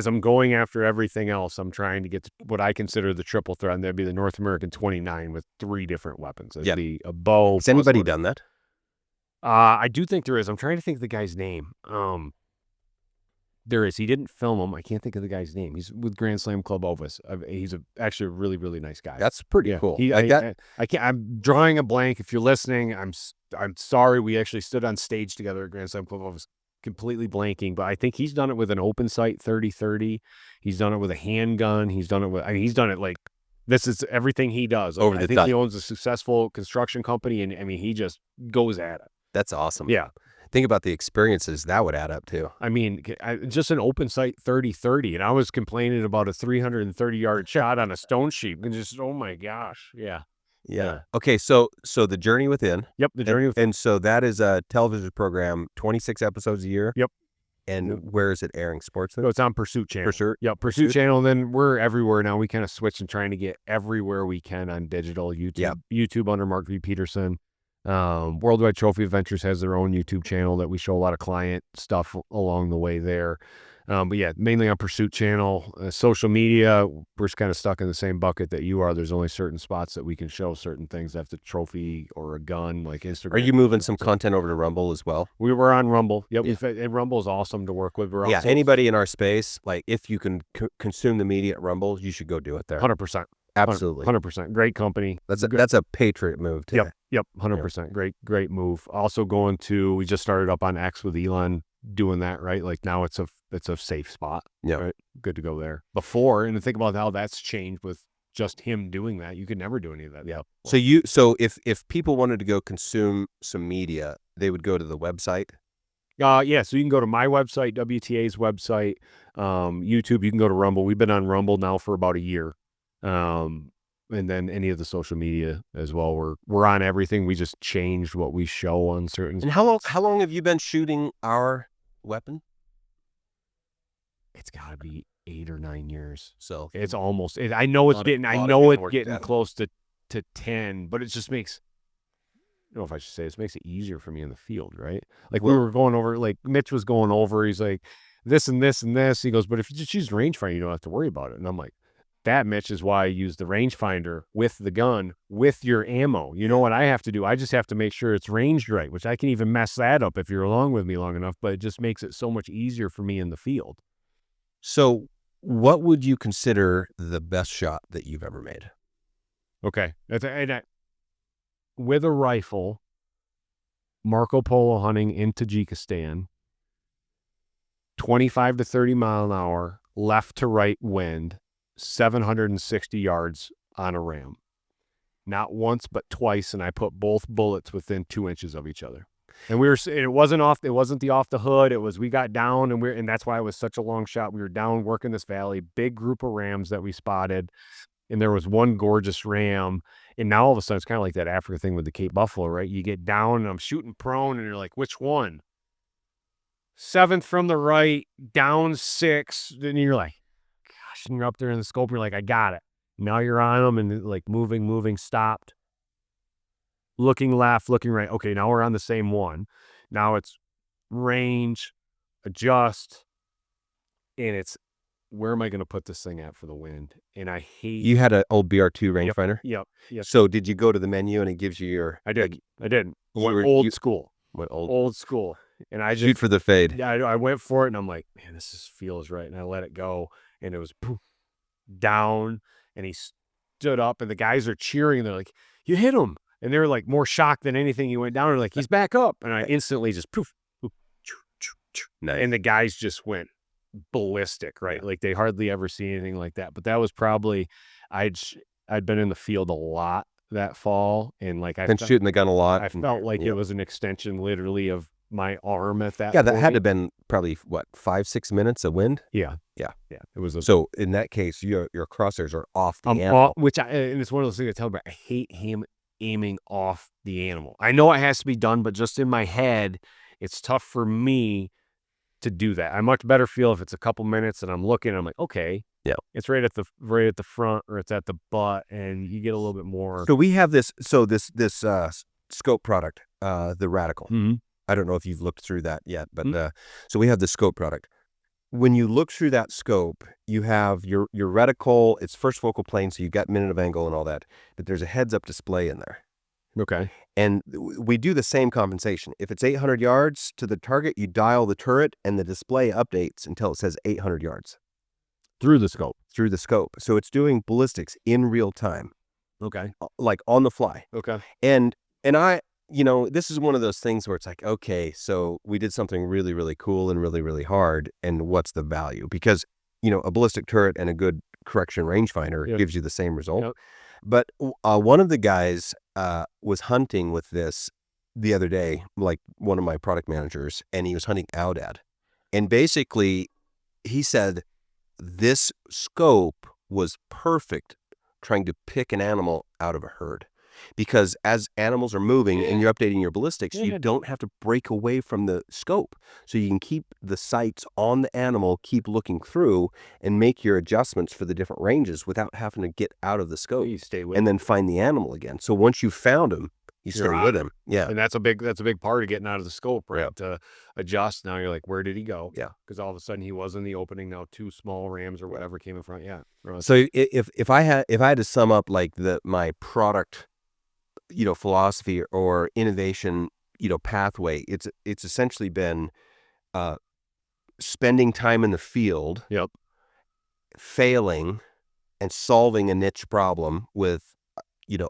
I'm going after everything else, I'm trying to get to what I consider the Triple Threat, and that'd be the North American 29 with 3 different weapons. It'd be a bow. Has anybody done that? I do think there is. I'm trying to think of the guy's name. There is. He didn't film him. I can't think of the guy's name. He's with Grand Slam Club Ovis. He's actually a really, really nice guy. That's pretty Yeah, cool. I can't. I'm drawing a blank. If you're listening, I'm sorry. We actually stood on stage together at Grand Slam Club Ovis, completely blanking. But I think he's done it with an open sight 30-30. He's done it with a handgun. He's done it with. I mean, he's done it like this is everything he does. Like, I think he owns a successful construction company, and I mean, he just goes at it. That's awesome. Yeah. Think about the experiences that would add up to. I mean, just an open sight 30-30, and I was complaining about a 330-yard shot on a stone sheep, and just, oh my gosh. Yeah. Okay, so the Journey Within. Yep, the Journey Within. And so that is a television program, 26 episodes a year. Yep. And where is it airing? Sports? So it's on Pursuit Channel. Pursuit Channel. And then we're everywhere now. We kind of switch and trying to get everywhere we can on digital. YouTube under Mark V. Peterson. Worldwide Trophy Adventures has their own YouTube channel that we show a lot of client stuff along the way there. But yeah, mainly on Pursuit Channel. Social media, we're kind of stuck in the same bucket that you are. There's only certain spots that we can show certain things after trophy or a gun, like Instagram. Are you moving some content over to Rumble as well? We were on Rumble. Yep. And Rumble is awesome to work with. We're anybody in our space, like if you can consume the media at Rumble, you should go do it there. 100%. Absolutely. 100%. Great company. That's a Patriot move too. Yep. 100%. Great move. Also we just started up on X with Elon doing that, right? Like now it's a safe spot. Yeah. Right? Good to go there. Before, and to think about how that's changed with just him doing that, you could never do any of that. Yeah. So if people wanted to go consume some media, they would go to the website. So you can go to my website, WTA's website, YouTube. You can go to Rumble. We've been on Rumble now for about a year. And then any of the social media as well. We're on everything. We just changed what we show on certain. And how long have you been shooting our weapon? It's got to be 8 or 9 years. So it's almost. I know it's getting close to 10, but it just makes. I don't know if I should say this. Makes it easier for me in the field, right? Like we were going over. Like Mitch was going over. He's like, this and this and this. He goes, but if you just use rangefinder, you don't have to worry about it. And I'm like. That, Mitch, is why I use the rangefinder with the gun, with your ammo. You know what I have to do? I just have to make sure it's ranged right, which I can even mess that up if you're along with me long enough, but it just makes it so much easier for me in the field. So what would you consider the best shot that you've ever made? Okay. With a rifle, Marco Polo hunting in Tajikistan, 25 to 30 mile an hour, left to right wind, 760 yards on a ram. Not once, but twice, and I put both bullets within 2 inches of each other. And it wasn't the off the hood. It was we got down, and that's why it was such a long shot. We were down working this valley, big group of rams that we spotted, and there was one gorgeous ram. And now all of a sudden, it's kind of like that Africa thing with the Cape Buffalo, right? You get down, and I'm shooting prone, and you're like, which one? 7th from the right, down 6, then you're like, and you're up there in the scope, and you're like, I got it. Now you're on them, and like moving, stopped. Looking left, looking right. Okay, now we're on the same one. Now it's range, adjust, and it's, where am I going to put this thing at for the wind? And I hate... You had an old BR2 rangefinder? Yep. So did you go to the menu, and it gives you your... I did. Old school. Went old school. And I just... Shoot for the fade. Yeah, I went for it, and I'm like, man, this just feels right. And I let it go. And it was poof, down, and he stood up, and the guys are cheering. They're like, you hit him. And they're like more shocked than anything. He went down. They're like, he's back up. And I instantly just poof. Nice. And the guys just went ballistic, right? Like they hardly ever see anything like that. But that was probably, I'd been in the field a lot that fall. And like I've been shooting the gun a lot. I felt like it was an extension literally of my arm at that point. That had to have been probably, 5-6 minutes of wind? Yeah. It was so in that case, your crosshairs are off the animal. And it's one of those things I tell him, I hate him aiming off the animal. I know it has to be done, but just in my head, it's tough for me to do that. I much better feel if it's a couple minutes and I'm looking, I'm like, okay, it's right at the front or it's at the butt, and you get a little bit more. So we have this scope product, the Radical. Mm-hmm. I don't know if you've looked through that yet, but so we have the scope product. When you look through that scope, you have your reticle, it's first focal plane, so you've got minute of angle and all that, but there's a heads-up display in there. Okay. And we do the same compensation. If it's 800 yards to the target, you dial the turret and the display updates until it says 800 yards. Through the scope. Through the scope. So it's doing ballistics in real time. Okay. Like on the fly. Okay. And I, this is one of those things where it's like, okay, so we did something really, really cool and really, really hard. And what's the value? Because, a ballistic turret and a good correction rangefinder gives you the same result. Yep. But one of the guys was hunting with this the other day, like one of my product managers, and he was hunting Aoudad. And basically, he said this scope was perfect trying to pick an animal out of a herd. Because as animals are moving and you're updating your ballistics, you don't have to break away from the scope. So you can keep the sights on the animal, keep looking through, and make your adjustments for the different ranges without having to get out of the scope. You stay with and then find the animal again. So once you found him, you stay with him. Yeah. And that's a big part of getting out of the scope, right? Yeah. To adjust. Now you're like, where did he go? Yeah. Because all of a sudden he was in the opening. Now 2 small rams or whatever came in front. Yeah. Right. So if I had to sum up like my product, philosophy or innovation, pathway, it's essentially been spending time in the field, failing and solving a niche problem with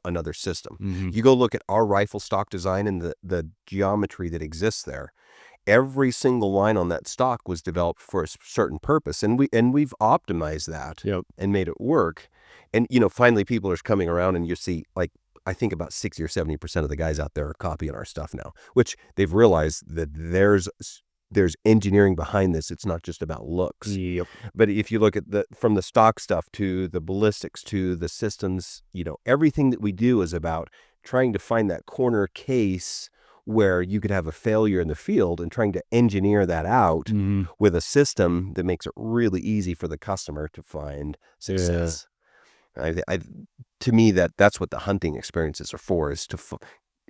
another system. Mm-hmm. You go look at our rifle stock design and the geometry that exists there. Every single line on that stock was developed for a certain purpose, and we've optimized that and made it work. And finally people are coming around, and you see, like, I think about 60 or 70% of the guys out there are copying our stuff now, which they've realized that there's engineering behind this. It's not just about looks. Yep. But if you look at from the stock stuff to the ballistics to the systems, everything that we do is about trying to find that corner case where you could have a failure in the field and trying to engineer that out with a system that makes it really easy for the customer to find success. To me, that's what the hunting experiences are for, is to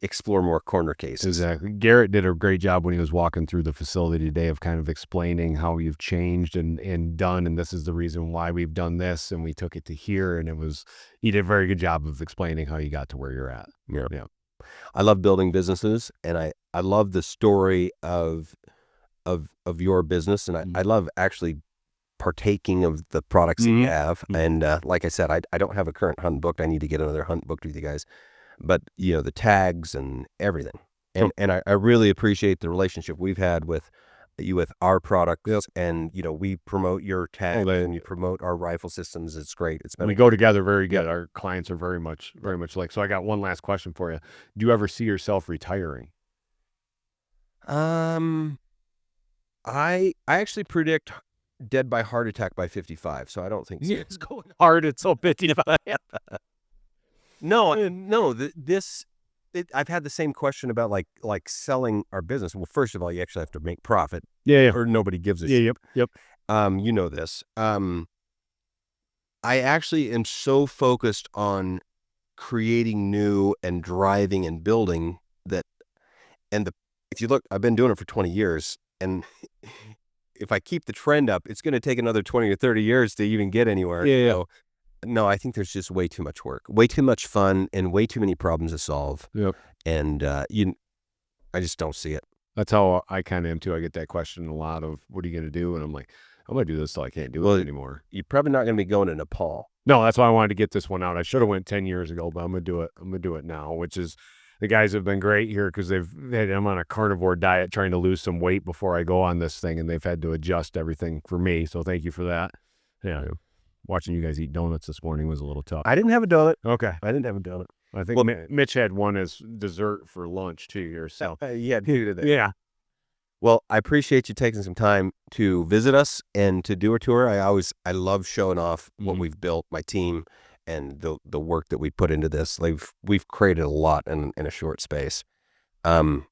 explore more corner cases. Exactly. Garrett did a great job when he was walking through the facility today of kind of explaining how you've changed and done, and this is the reason why we've done this, and we took it to here, and he did a very good job of explaining how you got to where you're at. Yeah. I love building businesses, and I love the story of your business, and I love actually partaking of the products that you have. And like I said, I don't have a current hunt booked. I need to get another hunt booked with you guys. But the tags and everything, and I really appreciate the relationship we've had with our products. And we promote your tags and you promote our rifle systems. It's great. We go together very good. Our clients are very much like. So I got one last question for you. Do you ever see yourself retiring? I actually predict dead by heart attack by 55, so I don't think so. Yeah, it's going hard until 55. No. I've had the same question about like selling our business. Well, first of all, you actually have to make profit. Yeah. Or nobody gives a shit. Yep. This. I actually am so focused on creating new and driving and building that, if you look, I've been doing it for 20 years, and if I keep the trend up, it's going to take another 20 or 30 years to even get anywhere. Yeah. So, no, I think there's just way too much work, way too much fun, and way too many problems to solve. Yep. And I just don't see it. That's how I kind of am too. I get that question a lot of, what are you going to do? And I'm like, I'm going to do this till I can't do it anymore. You're probably not going to be going to Nepal. No, that's why I wanted to get this one out. I should have went 10 years ago, but I'm going to do it. I'm going to do it now, which is, the guys have been great here because I'm on a carnivore diet trying to lose some weight before I go on this thing, and they've had to adjust everything for me. So thank you for that. Yeah. Watching you guys eat donuts this morning was a little tough. I didn't have a donut. Okay. I didn't have a donut. I think Mitch had one as dessert for lunch too here. So yeah, you did that. Yeah. Well, I appreciate you taking some time to visit us and to do a tour. I love showing off what we've built, my team, and the work that we put into this. We've created a lot in a short space. And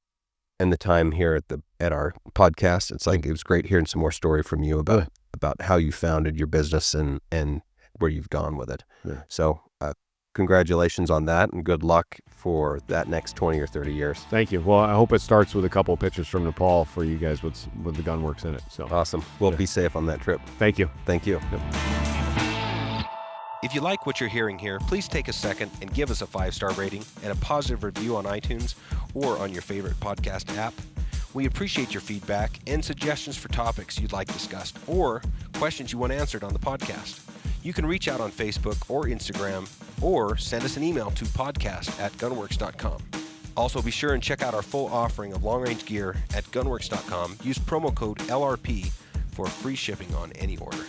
the time here at our podcast, it's like, it was great hearing some more story from you about how you founded your business and where you've gone with it. Yeah. So congratulations on that, and good luck for that next 20 or 30 years. Thank you. Well, I hope it starts with a couple of pictures from Nepal for you guys with the Gunworks in it. So awesome. Well, be safe on that trip. Thank you. Thank you. Yep. If you like what you're hearing here, please take a second and give us a 5-star rating and a positive review on iTunes or on your favorite podcast app. We appreciate your feedback and suggestions for topics you'd like discussed or questions you want answered on the podcast. You can reach out on Facebook or Instagram or send us an email to podcast@gunworks.com. Also, be sure and check out our full offering of long-range gear at gunworks.com. Use promo code LRP for free shipping on any order.